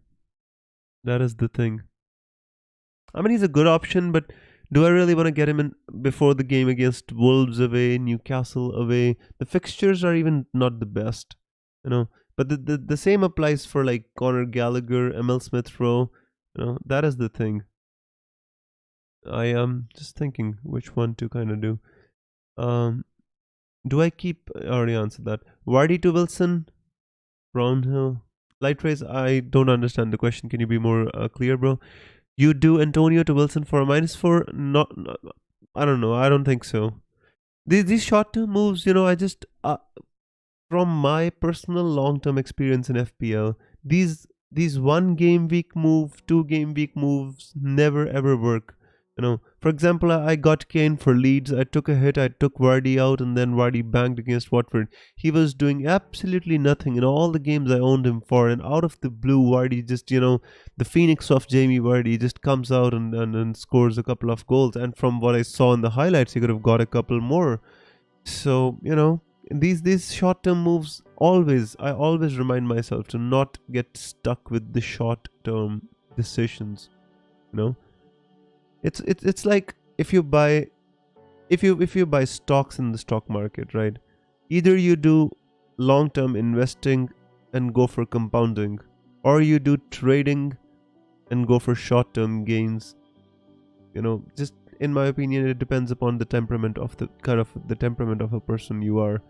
That is the thing. He's a good option, but do I really want to get him in before the game against Wolves away, Newcastle away? The fixtures are even not the best, But the same applies for like Conor Gallagher, Emil Smith-Rowe. That is the thing. I am just thinking which one to kind of do. Do I keep? I already answered that. Vardy to Wilson, Brownhill, Light Race. I don't understand the question. Can you be more clear, bro? You do Antonio to Wilson for a -4? Not, I don't know. I don't think so. These short-term moves, I just from my personal long-term experience in FPL, these 1 game week move, 2 game week moves never ever work. For example, I got Kane for Leeds. I took a hit. I took Vardy out, and then Vardy banged against Watford. He was doing absolutely nothing in all the games I owned him for, and out of the blue, Vardy just, the phoenix of Jamie Vardy just comes out and scores a couple of goals. And from what I saw in the highlights, he could have got a couple more. So, these short-term moves, I always remind myself to not get stuck with the short-term decisions. It's like if you buy stocks in the stock market, right? Either you do long-term investing and go for compounding, or you do trading and go for short-term gains. Just in my opinion, it depends upon the temperament of the temperament of a person you are.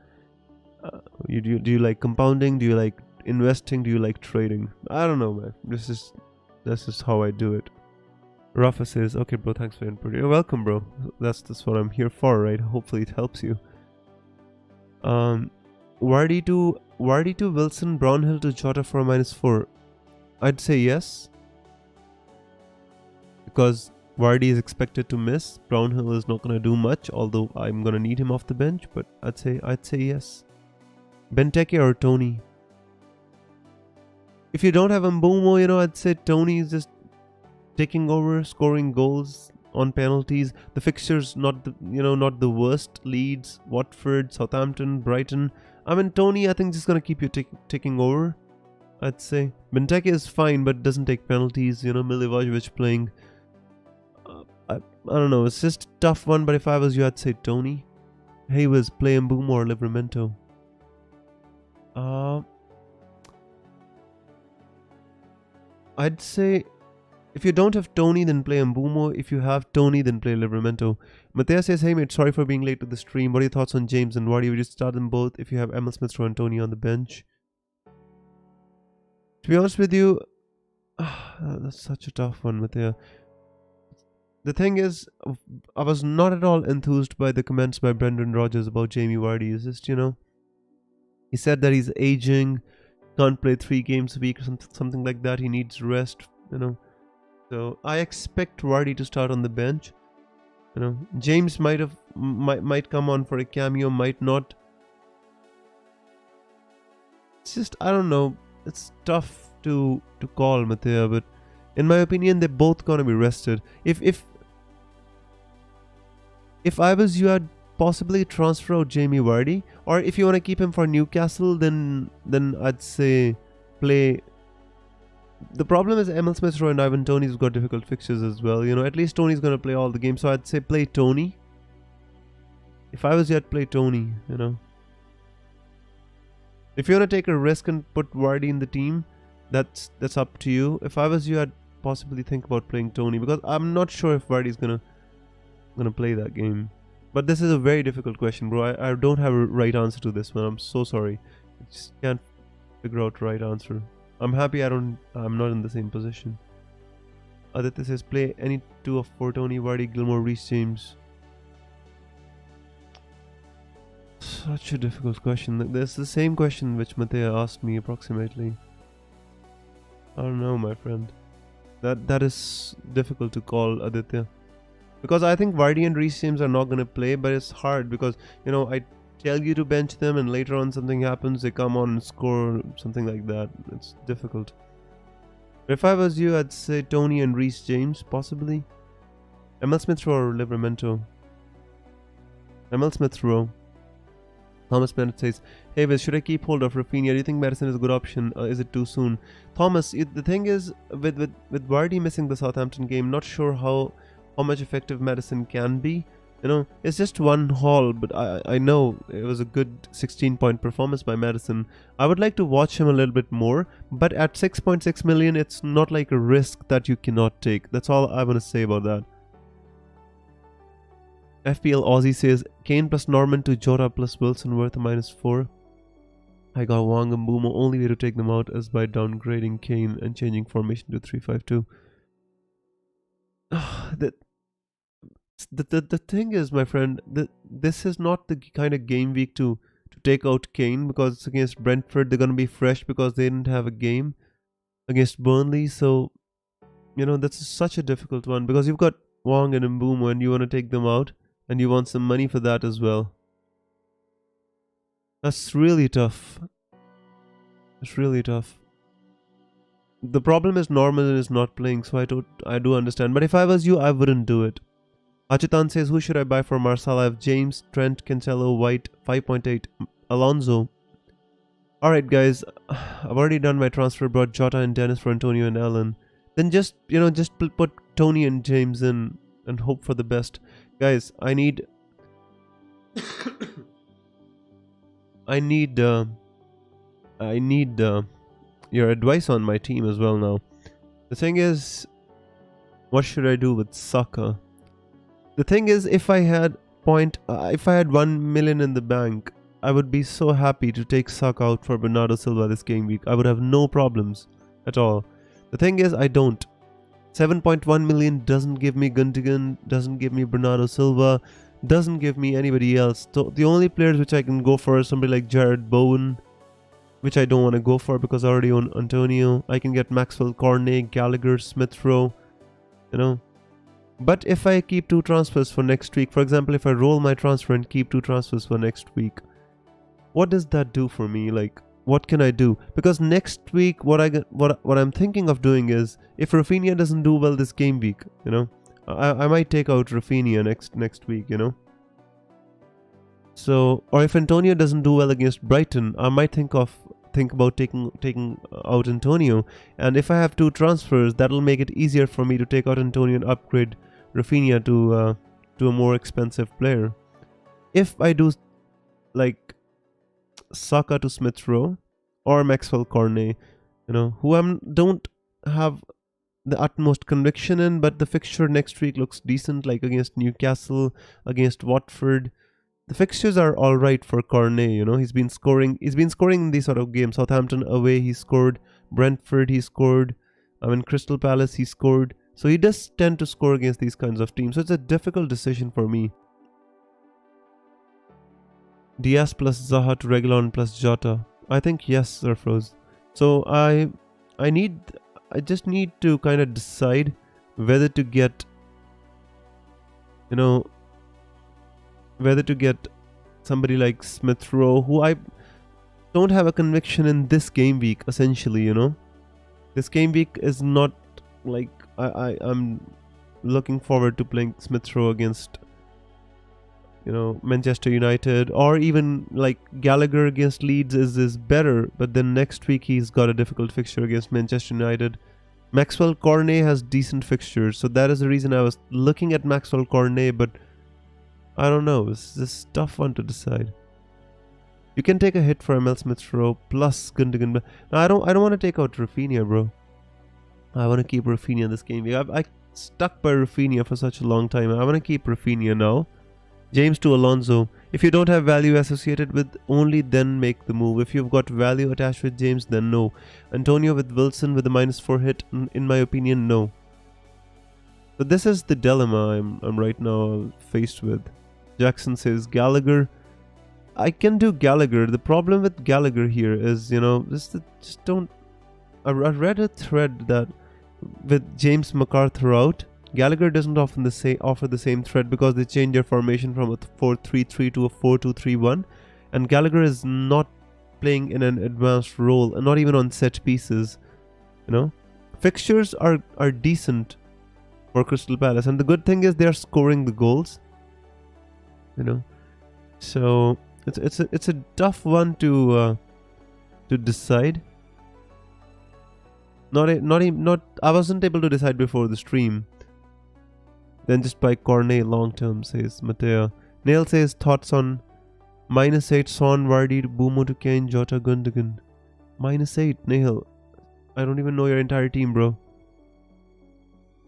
Do you like compounding? Do you like investing? Do you like trading? I don't know, man. This is how I do it. Rafa says, okay, bro, thanks for your input. You're welcome, bro. That's what I'm here for, right? Hopefully it helps you. Vardy to Wilson, Brownhill to Jota for a -4. I'd say yes. Because Vardy is expected to miss. Brownhill is not going to do much, although I'm going to need him off the bench. But I'd say yes. Benteke or Tony? If you don't have Mbeumo, I'd say Tony is just taking over, scoring goals on penalties. The fixtures not the worst. Leeds, Watford, Southampton, Brighton. I mean, Tony, I think, is going to keep you taking over, I'd say. Benteke is fine, but doesn't take penalties. Milivojevic playing. I don't know. It's just a tough one, but if I was you, I'd say Tony. Hayward, play Mbeumo or Livramento. I'd say if you don't have Tony, then play Mbeumo. If you have Tony, then play Livramento. Matthias says, hey mate, sorry for being late to the stream. What are your thoughts on James and Vardy? Would you start them both if you have Emil Smith-Rowe and Tony on the bench? To be honest with you, that's such a tough one, Matthias. The thing is, I was not at all enthused by the comments by Brendan Rodgers about Jamie Vardy. It's just, he said that he's aging, can't play 3 games a week or something like that. He needs rest, So I expect Vardy to start on the bench. James might come on for a cameo, might not. It's just, I don't know. It's tough to call, Matthias, but in my opinion, they're both gonna be rested. If I was you, I'd possibly transfer out Jamie Vardy, or if you want to keep him for Newcastle, then I'd say play. The problem is Emil Smith-Rowe and Ivan Toney's got difficult fixtures as well. At least Tony's gonna play all the games, so I'd say play Tony. If I was you, I'd play Tony. If you wanna take a risk and put Vardy in the team, that's up to you. If I was you, I'd possibly think about playing Tony, because I'm not sure if Vardy's gonna play that game. But this is a very difficult question, bro. I don't have a right answer to this one. I'm so sorry. I just can't figure out the right answer. I'm happy I'm not in the same position. Aditya says play any 2 of 4 Tony, Vardy, Gilmore, Reece James. Such a difficult question. That's the same question which Matthias asked me approximately. I don't know, my friend. That is difficult to call, Aditya. Because I think Vardy and Reece James are not going to play, but it's hard because, I tell you to bench them and later on something happens, they come on and score, something like that. It's difficult. If I was you, I'd say Tony and Reece James, possibly. Emil Smith-Rowe or Livramento? Emil Smith-Rowe. Thomas Bennett says, hey Viz, should I keep hold of Rafinha? Do you think Madison is a good option? Is it too soon? Thomas, the thing is, with Vardy missing the Southampton game, not sure how much effective Madison can be. It's just one haul, but I know it was a good 16-point performance by Madison. I would like to watch him a little bit more, but at 6.6 million, it's not like a risk that you cannot take. That's all I want to say about that. FPL Aussie says, Kane plus Norman to Jota plus Wilson worth a -4. I got Wang and Mbeumo. Only way to take them out is by downgrading Kane and changing formation to 3-5-2. The thing is, my friend, this is not the kind of game week to take out Kane, because it's against Brentford. They're going to be fresh because they didn't have a game against Burnley. So, that's such a difficult one, because you've got Wang and Mbeumo and you want to take them out and you want some money for that as well. That's really tough. It's really tough. The problem is Norman is not playing, so I do understand. But if I was you, I wouldn't do it. Achitan says, who should I buy for Marcel? I have James, Trent, Cancelo, White, 5.8, Alonso. Alright guys, I've already done my transfer, brought Jota and Dennis for Antonio and Allen. Then just put Tony and James in and hope for the best. Guys, I need your advice on my team as well now. The thing is, what should I do with Saka? The thing is, if I had 1 million in the bank, I would be so happy to take Saka out for Bernardo Silva this game week. I would have no problems at all. The thing is, I don't. 7.1 million doesn't give me Gundogan, doesn't give me Bernardo Silva, doesn't give me anybody else. So the only players which I can go for is somebody like Jared Bowen, which I don't want to go for because I already own Antonio. I can get Maxwell Cornet, Gallagher, Smith Rowe, you know. But if I keep 2 transfers for next week, for example, if I roll my transfer and keep 2 transfers for next week, what does that do for me? Like, what can I do? Because next week, what I'm thinking of doing is, if Rafinha doesn't do well this game week, you know, I might take out Rafinha next week, you know. So, or if Antonio doesn't do well against Brighton, I might think about taking out Antonio. And if I have 2 transfers, that'll make it easier for me to take out Antonio and upgrade Rafinha to a more expensive player. If I do like Saka to Smith Rowe or Maxwell Cornet, you know, who don't have the utmost conviction in, but the fixture next week looks decent, like against Newcastle, against Watford. The fixtures are alright for Cornet, you know. He's been scoring in these sort of games. Southampton away he scored, Brentford he scored, Crystal Palace he scored. So he does tend to score against these kinds of teams. So it's a difficult decision for me. Diaz plus Zaha to Reguilon plus Jota. I think yes, Surfroze. So I just need to kind of decide whether to get, you know, whether to get somebody like Smith Rowe, who I don't have a conviction in this game week, essentially, you know. This game week is not like I'm looking forward to playing Smith Rowe against, you know, Manchester United, or even like Gallagher against Leeds is better, but then next week he's got a difficult fixture against Manchester United. Maxwell Cornet has decent fixtures, so that is the reason I was looking at Maxwell Cornet, but I don't know, it's just a tough one to decide. You can take a hit for ML Smith Rowe plus Gundogan. No, I don't want to take out Rafinha, bro. I want to keep Rafinha this game. I stuck by Rafinha for such a long time. I want to keep Rafinha now. James to Alonso. If you don't have value associated with, only then make the move. If you've got value attached with James, then no. Antonio with Wilson with a -4 hit, in my opinion, no. So this is the dilemma I'm right now faced with. Jackson says Gallagher. I can do Gallagher. The problem with Gallagher here is, you know, just don't. I read a thread that with James MacArthur out, Gallagher doesn't offer the same threat because they change their formation from a 4-3-3 to a 4-2-3-1, and Gallagher is not playing in an advanced role, and not even on set pieces. You know, fixtures are decent for Crystal Palace, and the good thing is they're scoring the goals. You know, so it's a tough one to decide. I wasn't able to decide before the stream. Then just by Cornet long term, says Mateo. Nail says thoughts on -8 Son, Vardy, Bumo to Kane, Jota, Gundogan. -8, Nail. I don't even know your entire team, bro.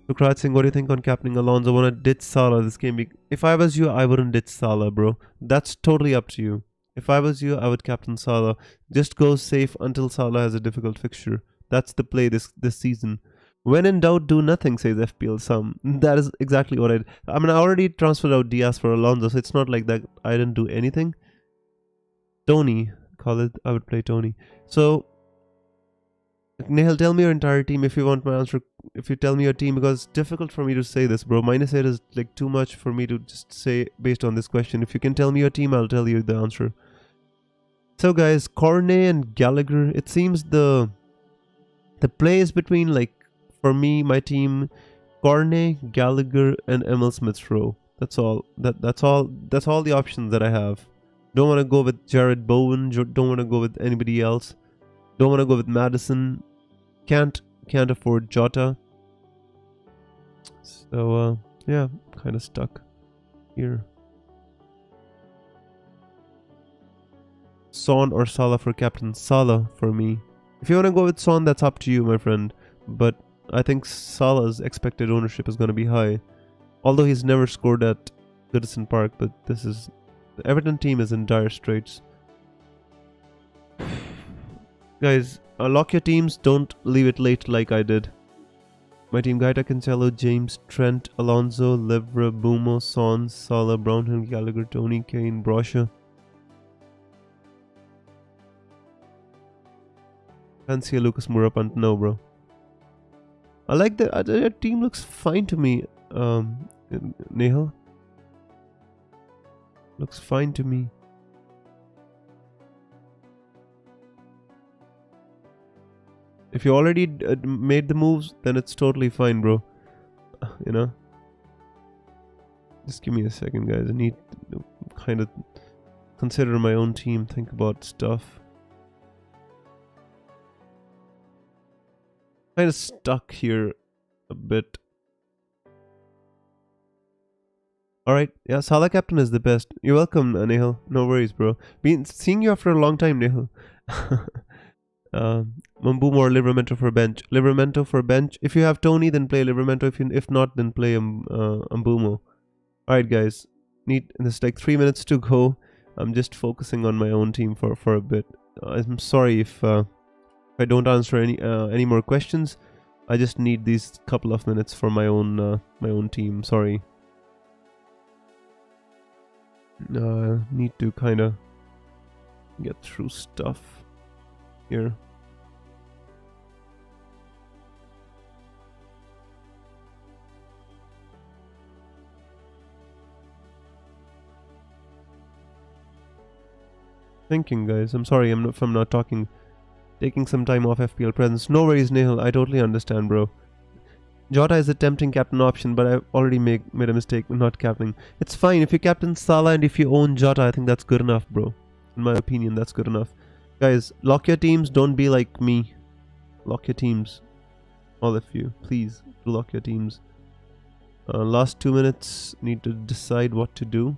Sukrat Singh, what do you think on captaining Alonso? I want to ditch Salah this game week. If I was you, I wouldn't ditch Salah, bro. That's totally up to you. If I was you, I would captain Salah. Just go safe until Salah has a difficult fixture. That's the play this season. When in doubt, do nothing, says FPL Sam. That is exactly what I did. I mean, I already transferred out Diaz for Alonso, so it's not like that I didn't do anything. Tony, call it. I would play Tony. So, Nehal, tell me your entire team if you want my answer. If you tell me your team, because it's difficult for me to say this, bro. -8 is like too much for me to just say based on this question. If you can tell me your team, I'll tell you the answer. So, guys, Cornet and Gallagher. It seems the play is between, like, for me, my team, Cornet, Gallagher, and Emil Smith Rowe. That's all. That's all the options that I have. Don't want to go with Jared Bowen. Don't want to go with anybody else. Don't want to go with Madison. Can't afford Jota. So yeah, kind of stuck here. Son or Salah for captain? Salah for me. If you want to go with Son, that's up to you, my friend. But I think Salah's expected ownership is going to be high. Although he's never scored at Goodison Park, but the Everton team is in dire straits. Guys, lock your teams. Don't leave it late like I did. My team: Gaeta, Cancelo, James, Trent, Alonso, Livra, Bumo, Son, Salah, Brownhill, Gallagher, Tony, Kane, Brosher. Fancy a Lucas Moura punt? No, bro. I like that. Their team looks fine to me. Nehal. Looks fine to me. If you already made the moves, then it's totally fine, bro. You know? Just give me a second, guys. I need to kind of consider my own team, think about stuff. Kind of stuck here a bit. Alright, yeah, Salah captain is the best. You're welcome, Nehal. No worries, bro. Been seeing you after a long time, Nehal. Mbumo or Livramento for bench. Livramento for bench. If you have Tony, then play Livramento. If not, then play Mbumo. Alright, guys. There's like 3 minutes to go. I'm just focusing on my own team for a bit. I'm sorry if I don't answer any more questions. I just need these couple of minutes for my own team. Sorry. Need to kind of get through stuff here. Thinking, guys. I'm sorry if I'm not talking. Taking some time off FPL presence. No worries, Nehal. I totally understand, bro. Jota is a tempting captain option, but I've already made a mistake not captaining. It's fine. If you captain Salah and if you own Jota, I think that's good enough, bro. In my opinion, that's good enough. Guys, lock your teams. Don't be like me. Lock your teams. All of you. Please, lock your teams. Last 2 minutes. Need to decide what to do.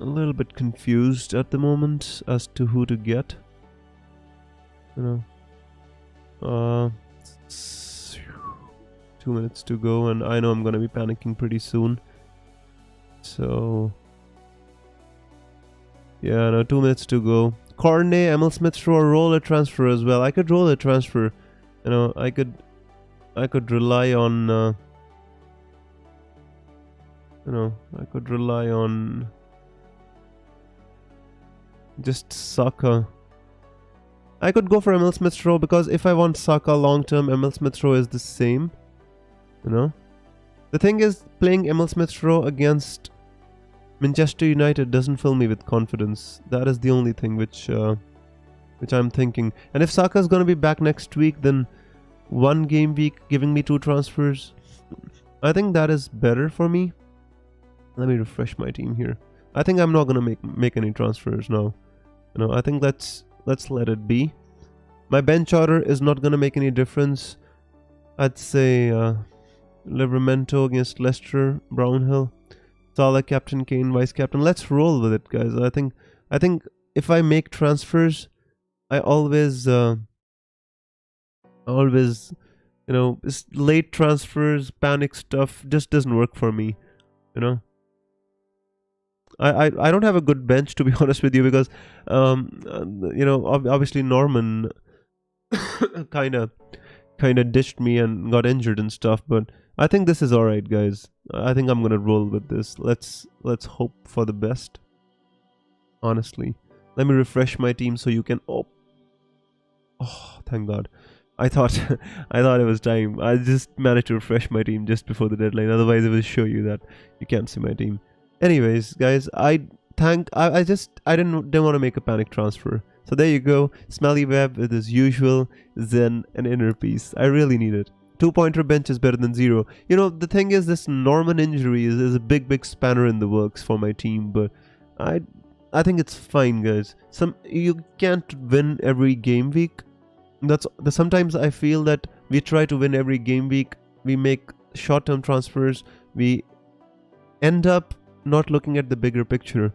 A little bit confused at the moment as to who to get. You know. 2 minutes to go, and I know I'm gonna be panicking pretty soon. So yeah, no, 2 minutes to go. Cornet, Emil Smith Rowe, roll a transfer as well. I could roll a transfer. You know, I could rely on. I could rely on just Saka. I could go for Emil Smith Rowe because if I want Saka long term, Emil Smith Rowe is the same. You know? The thing is, playing Emil Smith Rowe against Manchester United doesn't fill me with confidence. That is the only thing which I'm thinking. And if Saka is going to be back next week, then 1 game week giving me 2 transfers, I think that is better for me. Let me refresh my team here. I think I'm not going to make any transfers now. You know, I think let's let it be. My bench order is not going to make any difference. I'd say Livramento against Leicester, Brownhill, Salah captain, Kane vice captain. Let's roll with it, guys. I think if I make transfers, I always late transfers, panic stuff just doesn't work for me. You know. I don't have a good bench, to be honest with you, because obviously Norman kind of ditched me and got injured and stuff, but I think this is alright, guys. I think I'm gonna roll with this. Let's hope for the best. Honestly, let me refresh my team so you can. Oh, thank God! I thought it was time. I just managed to refresh my team just before the deadline. Otherwise, it will show you that you can't see my team. Anyways, guys, I didn't want to make a panic transfer. So there you go. Smelly Web with his usual Zen and inner peace. I really need it. 2-pointer bench is better than 0. You know, the thing is, this Norman injury is a big spanner in the works for my team, but I think it's fine, guys. You can't win every game week. Sometimes I feel that we try to win every game week. We make short-term transfers. We end up not looking at the bigger picture.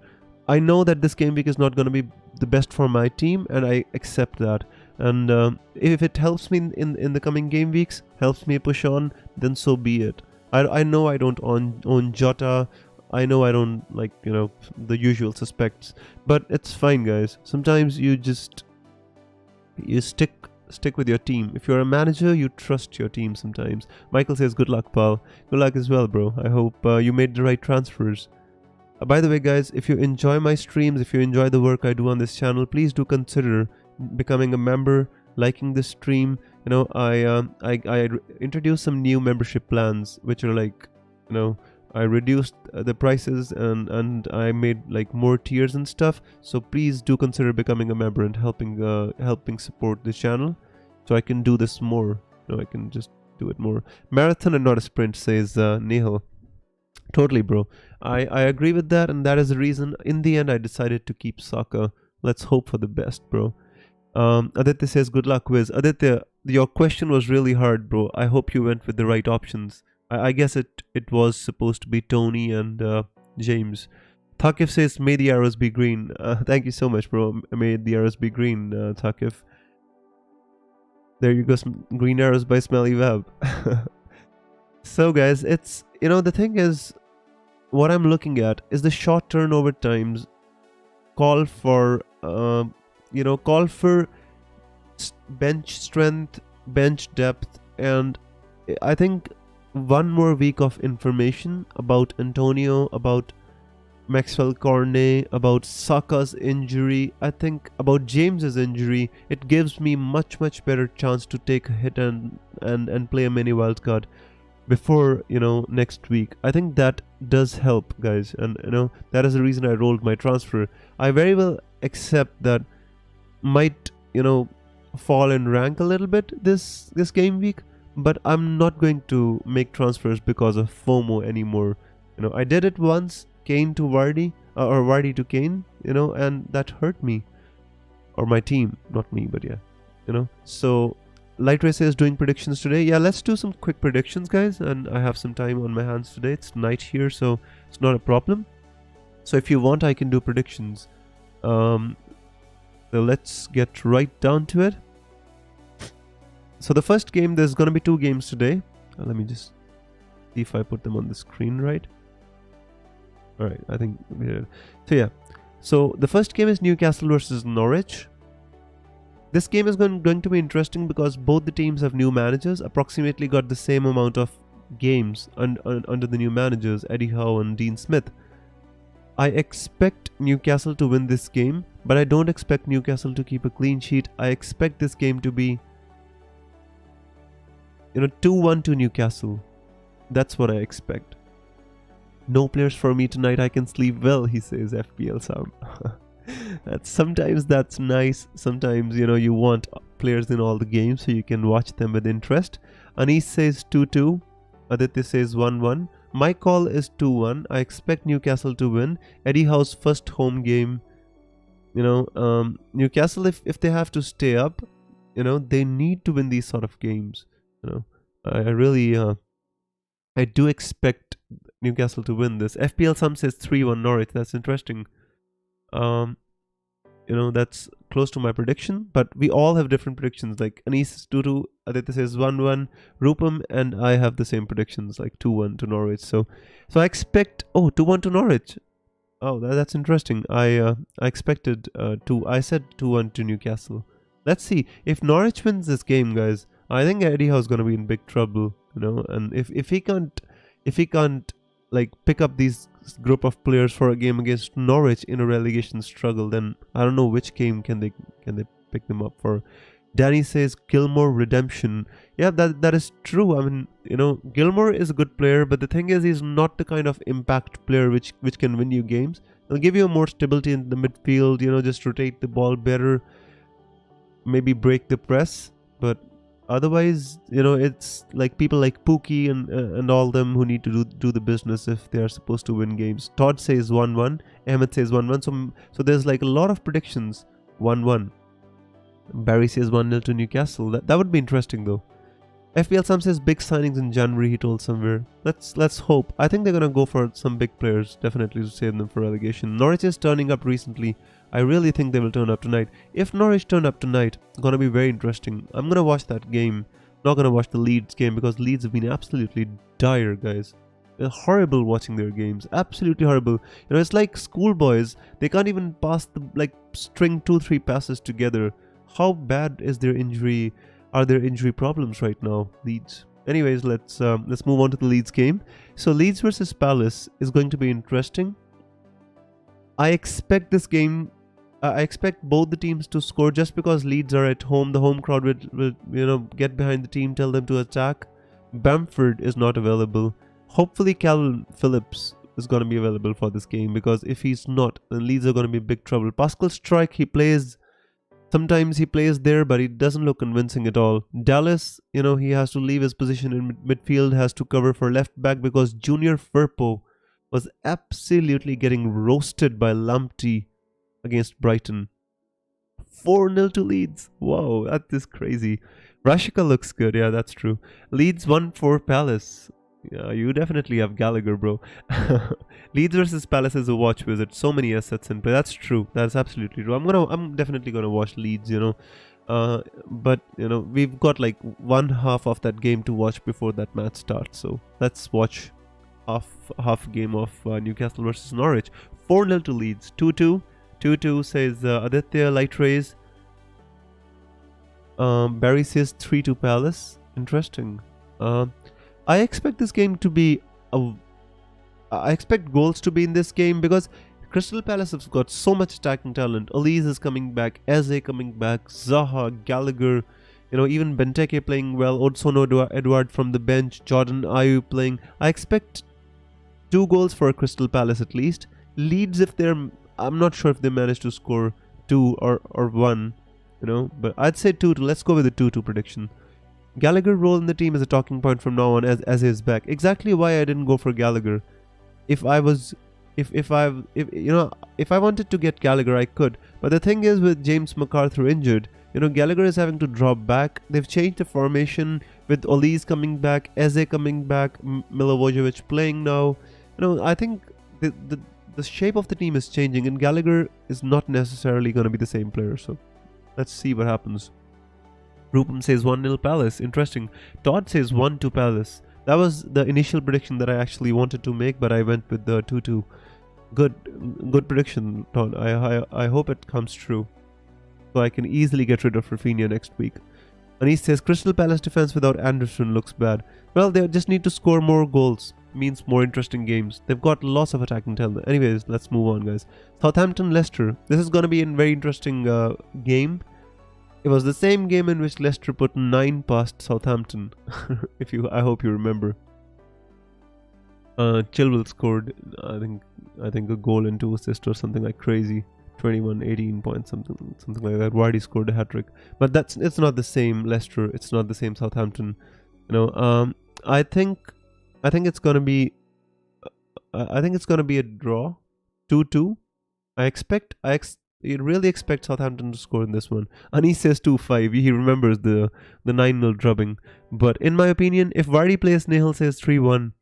I know that this game week is not going to be the best for my team, and I accept that. And if it helps me in the coming game weeks, helps me push on, then so be it. I know I don't own Jota. I know I don't like, the usual suspects, but it's fine, guys. Sometimes you stick with your team. If you're a manager, you trust your team sometimes. Michael says, good luck, pal. Good luck as well, bro. I hope you made the right transfers. By the way, guys, if you enjoy my streams, if you enjoy the work I do on this channel, please do consider becoming a member, liking this stream. I introduced some new membership plans, which are like, I reduced the prices and I made like more tiers and stuff. So please do consider becoming a member and helping support the channel, so I can do this more. I can just do it more. Marathon and not a sprint, says Nihal. Totally, bro. I agree with that, and that is the reason in the end I decided to keep soccer. Let's hope for the best, bro. Aditya says, good luck, Wiz. Aditya, your question was really hard, bro. I hope you went with the right options. I guess it was supposed to be Tony and James. Thakif says, may the arrows be green. Thank you so much, bro. May the arrows be green, Thakif. There you go, some green arrows by Smelly Web. So guys, it's, the thing is, what I'm looking at is the short turnover times call for bench strength, bench depth, and I think one more week of information about Antonio, about Maxwell Cornet, about Saka's injury, I think about James's injury, it gives me much better chance to take a hit and play a mini wildcard before next week. I think that does help, guys, and that is the reason I rolled my transfer. I very well accept that might fall in rank a little bit this game week, but I'm not going to make transfers because of FOMO anymore. I did it once, Kane to Vardy, or Vardy to Kane, and that hurt me, or my team, not me, but yeah, so Light Ray says, doing predictions today. Yeah, let's do some quick predictions, guys, and I have some time on my hands today. It's night here, so it's not a problem. So if you want, I can do predictions. So let's get right down to it. So the first game, there's going to be 2 games today. Let me just see if I put them on the screen right. Alright, I think we did. So yeah, so the first game is Newcastle versus Norwich. This game is going to be interesting because both the teams have new managers, approximately got the same amount of games under the new managers, Eddie Howe and Dean Smith. I expect Newcastle to win this game, but I don't expect Newcastle to keep a clean sheet. I expect this game to be 2-1 to Newcastle. That's what I expect. No players for me tonight, I can sleep well, he says, FPL Sam. Sometimes that's nice. Sometimes you want players in all the games so you can watch them with interest. Anis says 2-2. Aditya says 1-1. My call is 2-1. I expect Newcastle to win. Eddie Howe's first home game. Newcastle, if they have to stay up, they need to win these sort of games. I really I do expect Newcastle to win this. FPL Sam says 3-1 Norwich. That's interesting. That's close to my prediction, but we all have different predictions. Like Anis is 2-2, Aditya says 1-1, Rupam and I have the same predictions, like 2-1 to Norwich. So I expect 2-1 to Norwich. Oh, that's interesting. I expected I said 2-1 to Newcastle. Let's see if Norwich wins this game, guys. I think Eddie Howe's gonna be in big trouble, and if he can't like pick up these group of players for a game against Norwich in a relegation struggle, then I don't know which game can they pick them up for. Danny says Gilmore redemption. Yeah, that is true. I mean, Gilmore is a good player, but the thing is, he's not the kind of impact player which can win you games. He'll give you more stability in the midfield, just rotate the ball better, maybe break the press, but otherwise, it's like people like Pookie and all them who need to do the business if they are supposed to win games. Todd says 1-1. Ahmed says 1-1. So there's like a lot of predictions. 1-1. Barry says 1-0 to Newcastle. That would be interesting though. FPL Sam says big signings in January, he told somewhere. Let's hope. I think they're gonna go for some big players, definitely, to save them for relegation. Norwich is turning up recently. I really think they will turn up tonight. If Norwich turn up tonight, it's gonna be very interesting. I'm gonna watch that game. Not gonna watch the Leeds game because Leeds have been absolutely dire, guys. horrible watching their games. Absolutely horrible. It's like schoolboys. They can't even pass string 2-3 passes together. How bad is their injury? Are there injury problems right now, Leeds? Anyways, let's move on to the Leeds game. So Leeds versus Palace is going to be interesting. I expect this game. I expect both the teams to score just because Leeds are at home. The home crowd will get behind the team, tell them to attack. Bamford is not available. Hopefully Calvin Phillips is going to be available for this game, because if he's not, then Leeds are going to be in big trouble. Pascal Struijk, sometimes he plays there, but he doesn't look convincing at all. Dallas, he has to leave his position in midfield, has to cover for left back because Junior Firpo was absolutely getting roasted by Lampty against Brighton. 4-0 to Leeds. Wow, that is crazy. Rashika looks good. Yeah, that's true. Leeds 1-4 Palace. Yeah, you definitely have Gallagher, bro. Leeds versus Palace is a watch visit. So many assets in play. That's true. That's absolutely true. I'm definitely gonna watch Leeds. But we've got like one half of that game to watch before that match starts. So let's watch half game of Newcastle versus Norwich. 4-0 to Leeds. 2-2. 2-2 says Aditya Light Rays. Barry says 3-2 Palace. Interesting. I expect this game to be I expect goals to be in this game because Crystal Palace has got so much attacking talent. Elise is coming back, Eze coming back, Zaha, Gallagher, even Benteke playing well, Odson Edward from the bench, Jordan Ayew playing. I expect 2 goals for Crystal Palace at least. Leeds, I'm not sure if they manage to score 2 or 1, but I'd say 2-2. Let's go with the 2-2 prediction. Gallagher's role in the team is a talking point from now on as he is back. Exactly why I didn't go for Gallagher. If I wanted to get Gallagher, I could. But the thing is, with James McArthur injured, Gallagher is having to drop back. They've changed the formation with Olise coming back, Eze coming back, Milivojevic playing now. I think the shape of the team is changing, and Gallagher is not necessarily going to be the same player. So let's see what happens. Rupam says 1-0 Palace. Interesting. Todd says 1-2 Palace. That was the initial prediction that I actually wanted to make, but I went with the 2-2. Good prediction, Todd. I hope it comes true, so I can easily get rid of Rafinha next week. Anis says Crystal Palace defense without Anderson looks bad. Well, they just need to score more goals. Means more interesting games. They've got lots of attacking talent. Anyways, let's move on, guys. Southampton Leicester. This is going to be a very interesting game. It was the same game in which Leicester put 9 past Southampton. I hope you remember. Chilwell scored, I think a goal and 2 assists or something like crazy. 21-18 points, something like that. Vardy scored a hat-trick. But it's not the same Leicester. It's not the same Southampton. I think it's gonna be a draw, 2-2. I really expect Southampton to score in this one. And he says 2-5. He remembers the 9-0 drubbing. But in my opinion, if Vardy plays, Nihal says 3-1.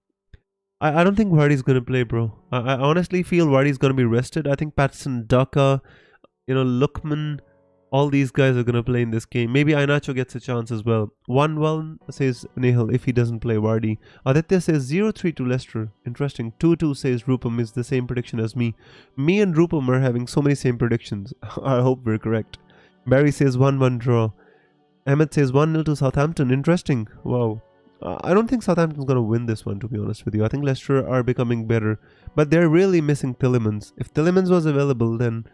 I don't think Vardy's going to play, bro. I honestly feel Vardy's going to be rested. I think Patson, Daka, Lookman, all these guys are going to play in this game. Maybe Iheanacho gets a chance as well. 1-1 says Nihal if he doesn't play Vardy. Aditya says 0-3 to Leicester. Interesting. 2-2 says Rupam is the same prediction as me. Me and Rupam are having so many same predictions. I hope we're correct. Barry says 1-1 draw. Ahmed says 1-0 to Southampton. Interesting. Wow. I don't think Southampton's going to win this one, to be honest with you. I think Leicester are becoming better. But they're really missing Tielemans. If Tielemans was available, then,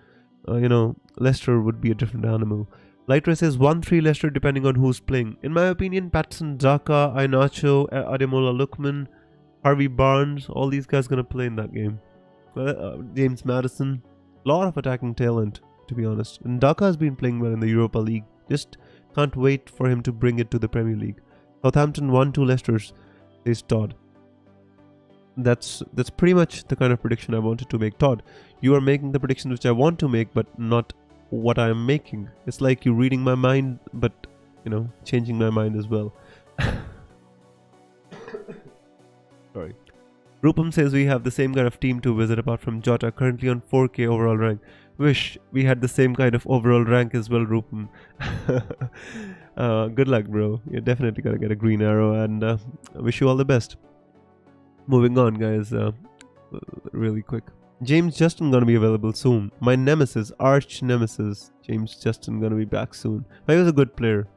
Leicester would be a different animal. Lightra says 1-3 Leicester depending on who's playing. In my opinion, Patson, Daka, Iheanacho, Ademola Lookman, Harvey Barnes, all these guys going to play in that game. James Maddison. A lot of attacking talent, to be honest. And Daka has been playing well in the Europa League. Just can't wait for him to bring it to the Premier League. Southampton 1-2 Leicester, says Todd. That's pretty much the kind of prediction I wanted to make. Todd, you are making the predictions which I want to make, but not what I am making. It's like you reading my mind, but changing my mind as well. Sorry. Rupam says we have the same kind of team to visit apart from Jota, currently on 4K overall rank. Wish we had the same kind of overall rank as well, Rupam. Good luck, bro. You're definitely gonna get a green arrow, and I wish you all the best. Moving on, guys. Really quick. James Justin gonna be available soon. My nemesis, arch nemesis, James Justin gonna be back soon. He was a good player.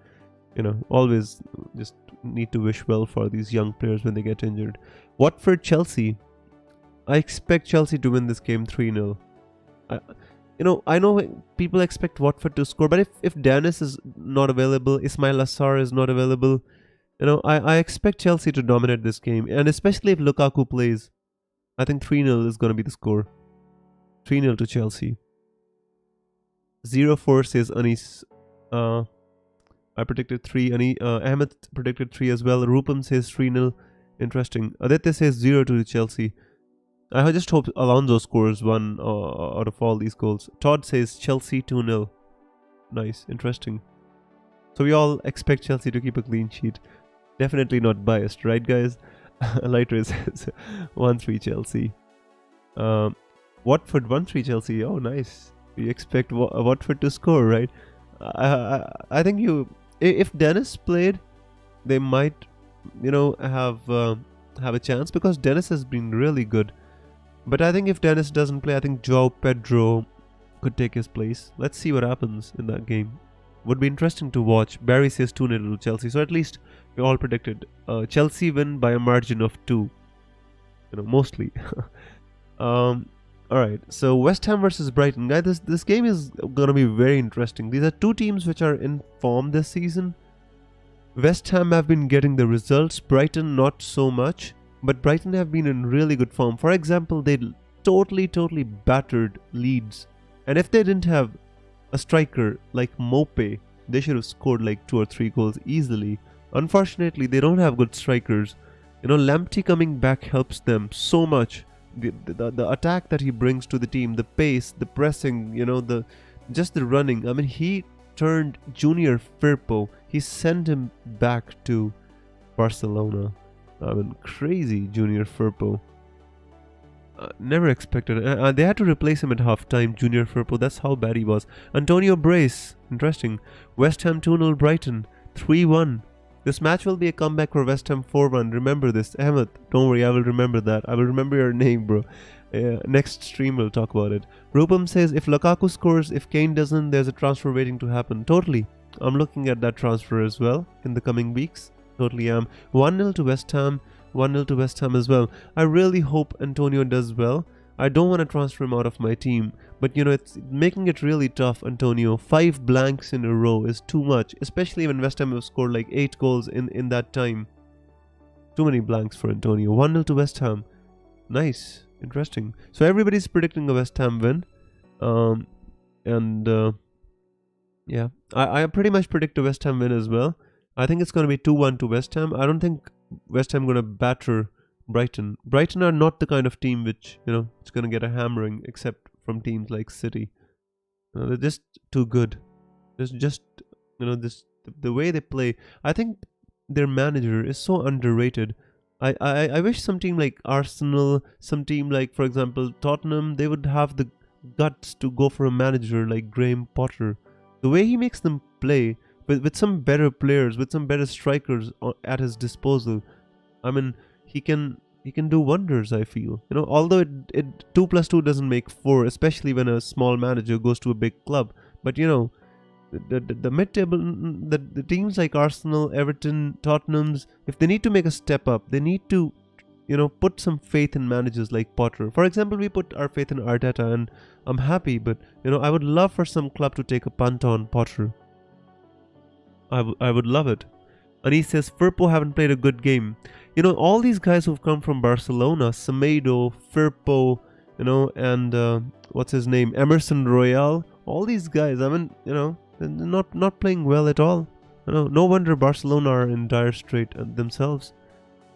Always just need to wish well for these young players when they get injured. Watford Chelsea. I expect Chelsea to win this game 3-0. I know people expect Watford to score, but if Dennis is not available, Ismail Assar is not available, I expect Chelsea to dominate this game, and especially if Lukaku plays. I think 3-0 is going to be the score. 3-0 to Chelsea. 0-4 says Anis. I predicted 3. Ahmed predicted 3 as well. Rupam says 3-0. Interesting. Aditya says 0-2 to Chelsea. I just hope Alonso scores 1 out of all these goals. Todd says Chelsea 2-0. Nice. Interesting. So we all expect Chelsea to keep a clean sheet. Definitely not biased, right, guys? Lighter says 1-3 Chelsea. Watford 1-3 Chelsea. Oh, nice. We expect Watford to score, right? I think if Dennis played, they might, have a chance, because Dennis has been really good. But I think if Dennis doesn't play, I think João Pedro could take his place. Let's see what happens in that game. Would be interesting to watch. Barry says 2-0 to Chelsea. So at least we all predicted Chelsea win by a margin of 2. Mostly. Alright, so West Ham versus Brighton. Guys, this game is going to be very interesting. These are two teams which are in form this season. West Ham have been getting the results. Brighton not so much. But Brighton have been in really good form. For example, they totally battered Leeds. And if they didn't have a striker like Mope, they should have scored like 2 or 3 goals easily. Unfortunately, they don't have good strikers. Lampty coming back helps them so much. The attack that he brings to the team, the pace, the pressing, just the running. I mean, he turned Junior Firpo. He sent him back to Barcelona. I mean, crazy Junior Firpo. Never expected. They had to replace him at half-time, Junior Firpo. That's how bad he was. Antonio Brace. Interesting. West Ham 2-0 Brighton. 3-1. This match will be a comeback for West Ham 4-1. Remember this. Ahmed, don't worry, I will remember that. I will remember your name, bro. Next stream we'll talk about it. Rupam says, if Lukaku scores, if Kane doesn't, there's a transfer waiting to happen. Totally. I'm looking at that transfer as well in the coming weeks. Totally am. 1-0 to West Ham. 1-0 to West Ham as well. I really hope Antonio does well. I don't want to transfer him out of my team. But it's making it really tough, Antonio. 5 blanks in a row is too much. Especially when West Ham have scored like 8 goals in that time. Too many blanks for Antonio. 1-0 to West Ham. Nice. Interesting. So everybody's predicting a West Ham win. Yeah. I pretty much predict a West Ham win as well. I think it's going to be 2-1 to West Ham. I don't think West Ham going to batter Brighton. Brighton are not the kind of team which, it's going to get a hammering, except from teams like City. They're just too good. There's just, the way they play. I think their manager is so underrated. I wish some team like Arsenal, some team like, for example, Tottenham, they would have the guts to go for a manager like Graham Potter. The way he makes them play, with some better players, with some better strikers at his disposal, I mean, he can do wonders, I feel. Although 2 + 2 doesn't make 4, especially when a small manager goes to a big club. But the mid-table, the teams like Arsenal, Everton, Tottenham's, if they need to make a step up, they need to, put some faith in managers like Potter. For example, we put our faith in Arteta, and I'm happy, but I would love for some club to take a punt on Potter. I would love it. And he says, Firpo haven't played a good game. All these guys who've come from Barcelona, Semedo, Firpo, and what's his name, Emerson Royal, all these guys, I mean, they're not playing well at all. No wonder Barcelona are in dire strait themselves.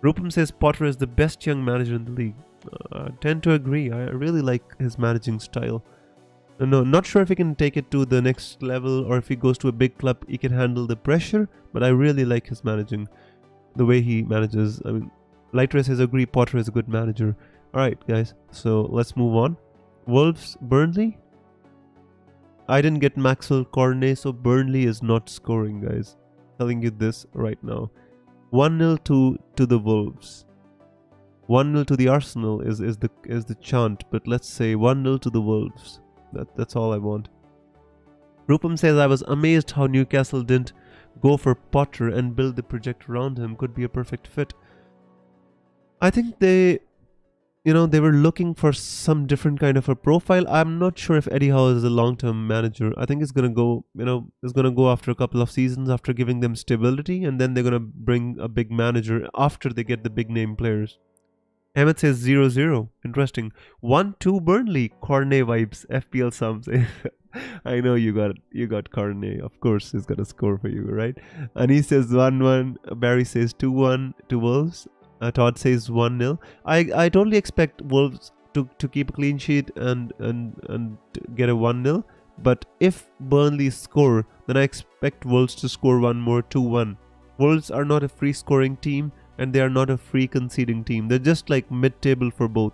Rupam says Potter is the best young manager in the league. I tend to agree. I really like his managing style. No, not sure if he can take it to the next level, or if he goes to a big club, he can handle the pressure, but I really like his managing. The way he manages. I mean, Lighter says agree, Potter is a good manager. Alright, guys, so let's move on. Wolves, Burnley. I didn't get Maxwell Cornet, so Burnley is not scoring, guys. Telling you this right now. 1-0 to the Wolves. 1-0 to the Arsenal is the chant, but let's say 1-0 to the Wolves. That's all I want. Rupam says, I was amazed how Newcastle didn't go for Potter and build the project around him. Could be a perfect fit. I think they were looking for some different kind of a profile. I'm not sure if Eddie Howe is a long-term manager. I think it's gonna go after a couple of seasons after giving them stability, and then they're gonna bring a big manager after they get the big name players. Ahmed says 0-0. Interesting. 1-2 Burnley. Cornet vibes. FPL sums. I know you got Cornet. Of course he's gonna score for you, right? And he says 1-1. Barry says 2-1 to Wolves. Todd says 1-0. I totally expect Wolves to keep a clean sheet and get a 1-0. But if Burnley score, then I expect Wolves to score one more, 2-1. Wolves are not a free scoring team, and they are not a free conceding team. They're just like mid-table for both.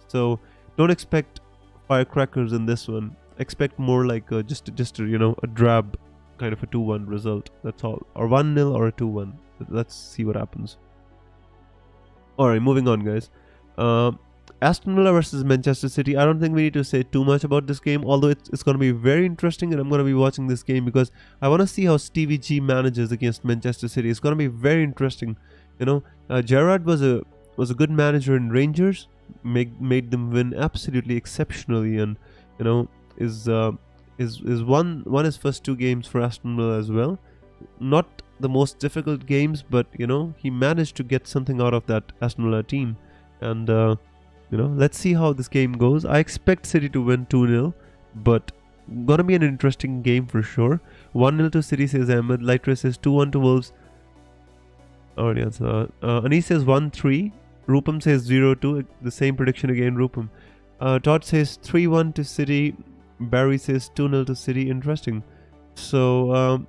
So don't expect firecrackers in this one. Expect more like just a drab kind of a 2-1 result. That's all. Or 1-0 or a 2-1. Let's see what happens. Alright, moving on, guys. Aston Villa versus Manchester City. I don't think we need to say too much about this game, although it's going to be very interesting, and I'm going to be watching this game because I want to see how Stevie G manages against Manchester City. It's going to be very interesting. Gerrard was a good manager in Rangers, made them win absolutely exceptionally, and is won his first 2 games for Aston Villa as well. Not the most difficult games, but he managed to get something out of that Aston Villa team, and let's see how this game goes. I expect City to win 2-0, but gonna be an interesting game for sure. 1-0 to City, says Ahmed. Lightra says 2-1 to Wolves. Already answered. Anis says 1-3. Rupam says 0-2. The same prediction again, Rupam. Todd says 3-1 to City. Barry says 2-0 to City. Interesting. So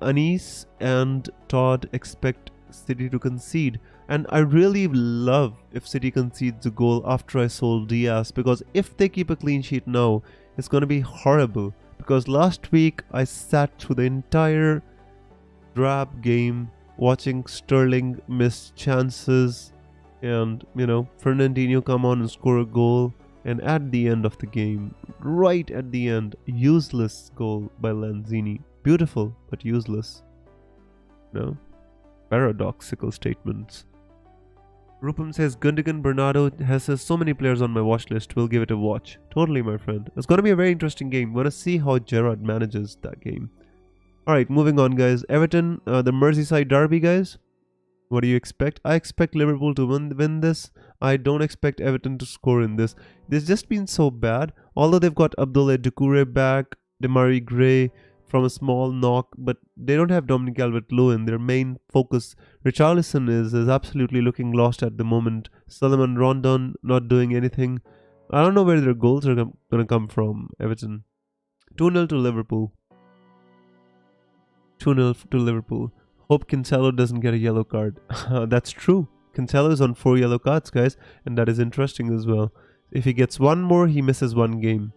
Anis and Todd expect City to concede. And I really love if City concedes a goal after I sold Diaz, because if they keep a clean sheet now, it's going to be horrible. Because last week I sat through the entire drab game watching Sterling miss chances and Fernandinho come on and score a goal, and at the end of the game, right at the end, useless goal by Lanzini. Beautiful but useless. Paradoxical statements. Rupam says Gundogan, Bernardo has so many players on my watch list. We'll give it a watch. Totally, my friend. It's going to be a very interesting game. We're going to see how Gerrard manages that game. Alright, moving on, guys. Everton, the Merseyside derby, guys. What do you expect? I expect Liverpool to win this. I don't expect Everton to score in this. It's just been so bad. Although they've got Abdoulaye Doucouré back, Demarai Gray from a small knock, but they don't have Dominic Calvert-Lewin. Their main focus, Richarlison, is absolutely looking lost at the moment. Solomon Rondon not doing anything. I don't know where their goals are going to come from, Everton. 2-0 to Liverpool. 2-0 to Liverpool. Hope Cancelo doesn't get a yellow card. That's true. Cancelo is on 4 yellow cards, guys, and that is interesting as well. If he gets one more, he misses one game.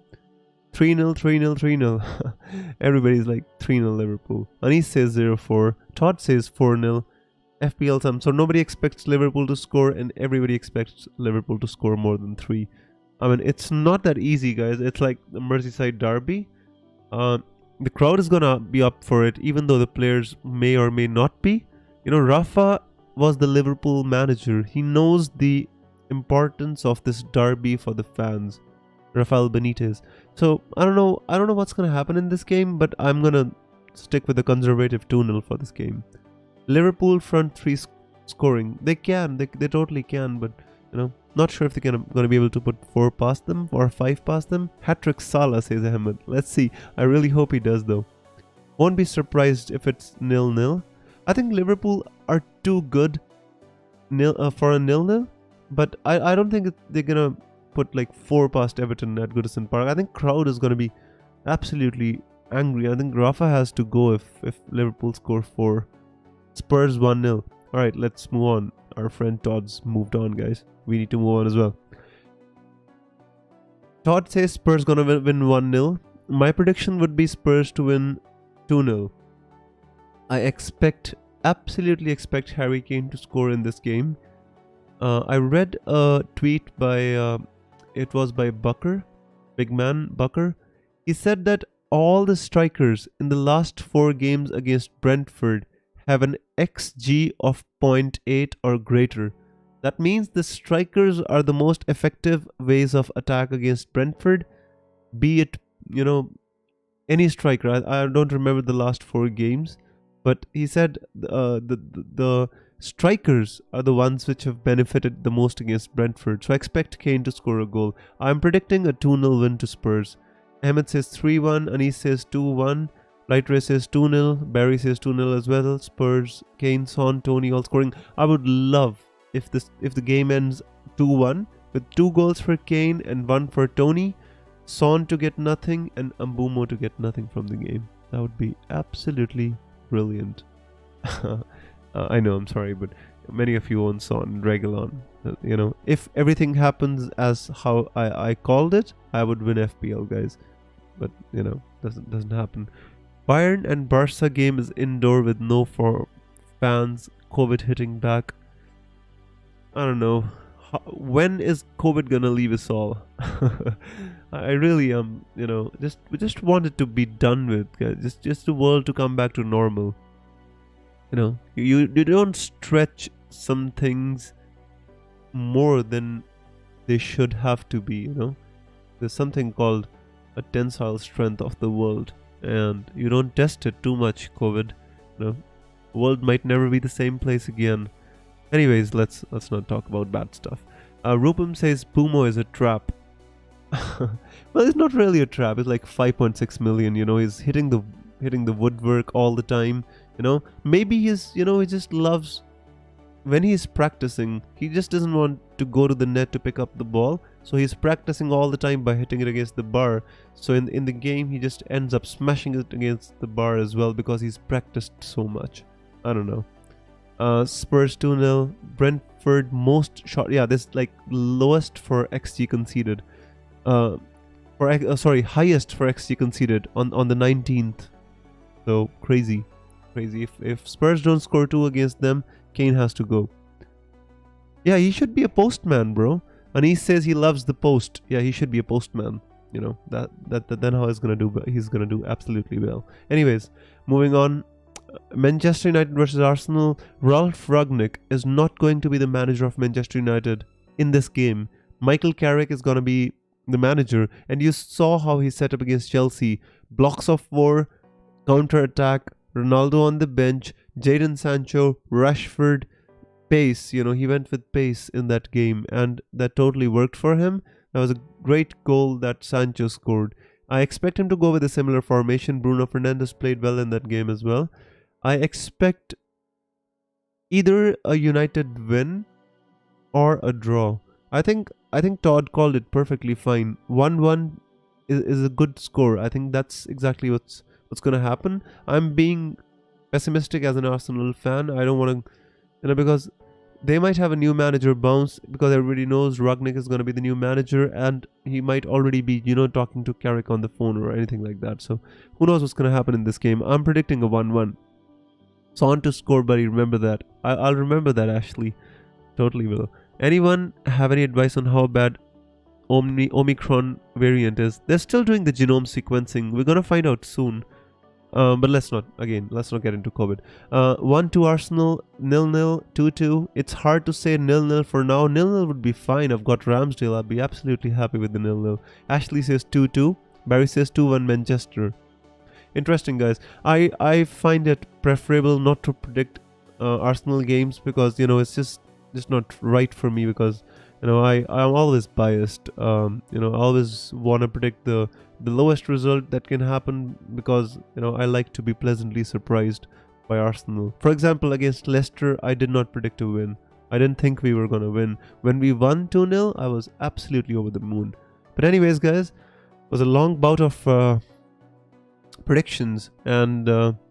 3-0, 3-0, 3-0. Everybody's like 3-0 Liverpool. Anis says 0-4. Todd says 4-0. FPL time. So nobody expects Liverpool to score, and everybody expects Liverpool to score more than 3. I mean, it's not that easy, guys. It's like the Merseyside derby. The crowd is gonna be up for it, even though the players may or may not be. Rafa was the Liverpool manager. He knows the importance of this derby for the fans. Rafael Benitez. So I don't know what's gonna happen in this game, but I'm gonna stick with the conservative 2-0 for this game. Liverpool front 3 scoring. They totally can, but not sure if they're gonna be able to put 4 past them or 5 past them. Hat-trick Salah, says Ahmed. Let's see. I really hope he does, though. Won't be surprised if it's 0-0. I think Liverpool are too good for a 0-0, but I don't think they're gonna put like 4 past Everton at Goodison Park. I think crowd is gonna be absolutely angry. I think Rafa has to go if Liverpool score 4. Spurs 1-0. Alright, let's move on. Our friend Todd's moved on, guys. We need to move on as well. Todd says Spurs gonna win 1-0. My prediction would be Spurs to win 2-0. I absolutely expect Harry Kane to score in this game. I read a tweet by it was by Bucker, big man Bucker. He said that all the strikers in the last 4 games against Brentford have an XG of zero point 0.8 or greater. That means the strikers are the most effective ways of attack against Brentford, be it, you know, any striker. I don't remember the last 4 games, but he said the strikers are the ones which have benefited the most against Brentford. So I expect Kane to score a goal. I'm predicting a 2-0 win to Spurs. Ahmed says 3-1, Anis says 2-1, Lightre says 2-0, Barry says 2-0 as well. Spurs, Kane, Son, Tony all scoring. I would love if the game ends 2-1 with 2 goals for Kane and 1 for Tony, Son to get nothing and Mbumo to get nothing from the game. That would be absolutely brilliant. I know, I'm sorry, but many of you own Son and Reguilon. If everything happens as how I called it, I would win FPL, guys. But doesn't happen. Bayern and Barca game is indoor with no for fans. COVID hitting back. I don't know. When is COVID gonna leave us all? I really we just want it to be done with, guys. Just the world to come back to normal. You don't stretch some things more than they should have to be. There's something called a tensile strength of the world, and you don't test it too much. COVID, the world might never be the same place again. Anyways, let's not talk about bad stuff. Rupam says Pumo is a trap. Well, it's not really a trap. It's like 5.6 million. He's hitting the woodwork all the time. Maybe he just loves when he's practicing. He just doesn't want to go to the net to pick up the ball, so he's practicing all the time by hitting it against the bar. So in the game, he just ends up smashing it against the bar as well because he's practiced so much. I don't know. Spurs 2-0. Brentford most shot. Yeah, this like lowest for XG conceded. Highest for XG conceded on the 19th. So crazy. If Spurs don't score 2 against them, Kane has to go. Yeah, he should be a postman, bro. And he says he loves the post. Yeah, he should be a postman. Then how he's gonna do? He's gonna do absolutely well. Anyways, moving on. Manchester United versus Arsenal. Ralph Rangnick is not going to be the manager of Manchester United in this game. Michael Carrick is going to be the manager, and you saw how he set up against Chelsea. Blocks of 4, counter-attack, Ronaldo on the bench, Jadon Sancho, Rashford, pace. He went with pace in that game, and that totally worked for him. That was a great goal that Sancho scored. I expect him to go with a similar formation. Bruno Fernandes played well in that game as well. I expect either a United win or a draw. I think Todd called it perfectly fine. 1-1 is a good score. I think that's exactly what's going to happen. I'm being pessimistic as an Arsenal fan. I don't want to, because they might have a new manager bounce because everybody knows Rangnick is going to be the new manager, and he might already be, talking to Carrick on the phone or anything like that. So who knows what's going to happen in this game. I'm predicting a 1-1. Son to score, buddy. Remember that. I'll remember that, Ashley. Totally will. Anyone have any advice on how bad Omicron variant is? They're still doing the genome sequencing. We're going to find out soon. But let's not get into COVID. 1-2 Arsenal, 0-0, 2-2. It's hard to say 0-0 for now. 0-0 would be fine. I've got Ramsdale. I'll be absolutely happy with the 0-0. Ashley says 2-2. Barry says 2-1 Manchester. Interesting, guys. I find it preferable not to predict Arsenal games because it's just not right for me because I'm always biased. I always want to predict the lowest result that can happen because I like to be pleasantly surprised by Arsenal. For example, against Leicester, I did not predict a win. I didn't think we were gonna win. When we won 2-0, I was absolutely over the moon. But anyways, guys, it was a long bout of predictions, and it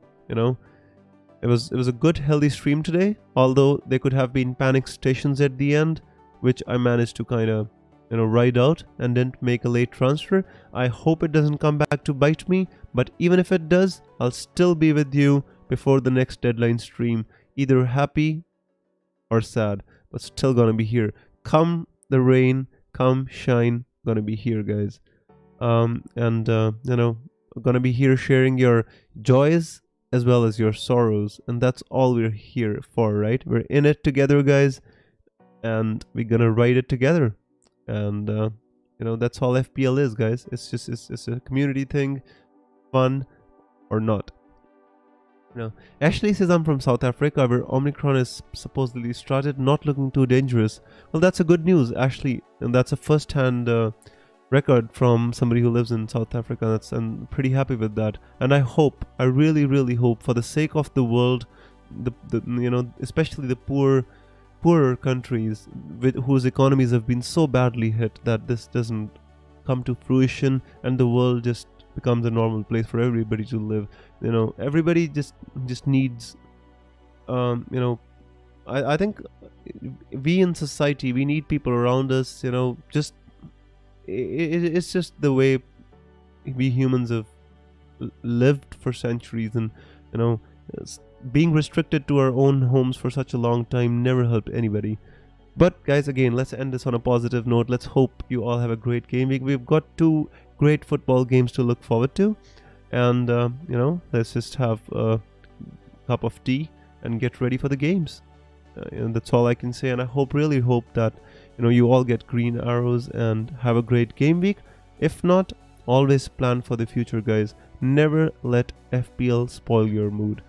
was a good healthy stream today, although there could have been panic stations at the end, which I managed to kind of ride out and didn't make a late transfer. I hope it doesn't come back to bite me, but even if it does, I'll still be with you before the next deadline stream, either happy or sad. but still gonna be here. Come the rain, come shine, gonna be here, guys. And gonna be here sharing your joys as well as your sorrows, and that's all we're here for, right? We're in it together, guys, and we're gonna ride it together. And that's all FPL is, guys. It's a community thing, fun or not. Ashley says, I'm from South Africa where Omicron is supposedly started, not looking too dangerous. Well, that's a good news, Ashley, and that's a first-hand record from somebody who lives in South Africa. I'm pretty happy with that, and I really, really hope, for the sake of the world, especially the poorer countries whose economies have been so badly hit, that this doesn't come to fruition and the world just becomes a normal place for everybody to live. Everybody just needs I think we in society, we need people around us. It's just the way we humans have lived for centuries, and being restricted to our own homes for such a long time never helped anybody. But guys, again, let's end this on a positive note. Let's hope you all have a great game week. We've got 2 great football games to look forward to, and let's just have a cup of tea and get ready for the games. And that's all I can say, and I really hope that you all get green arrows and have a great game week. If not, always plan for the future, guys. Never let FPL spoil your mood.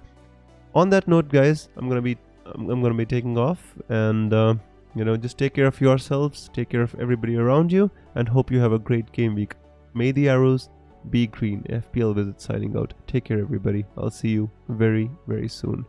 On that note, guys, I'm gonna be taking off, and just take care of yourselves, take care of everybody around you, and hope you have a great game week. May the arrows be green. FPL Visit signing out. Take care, everybody. I'll see you very, very soon.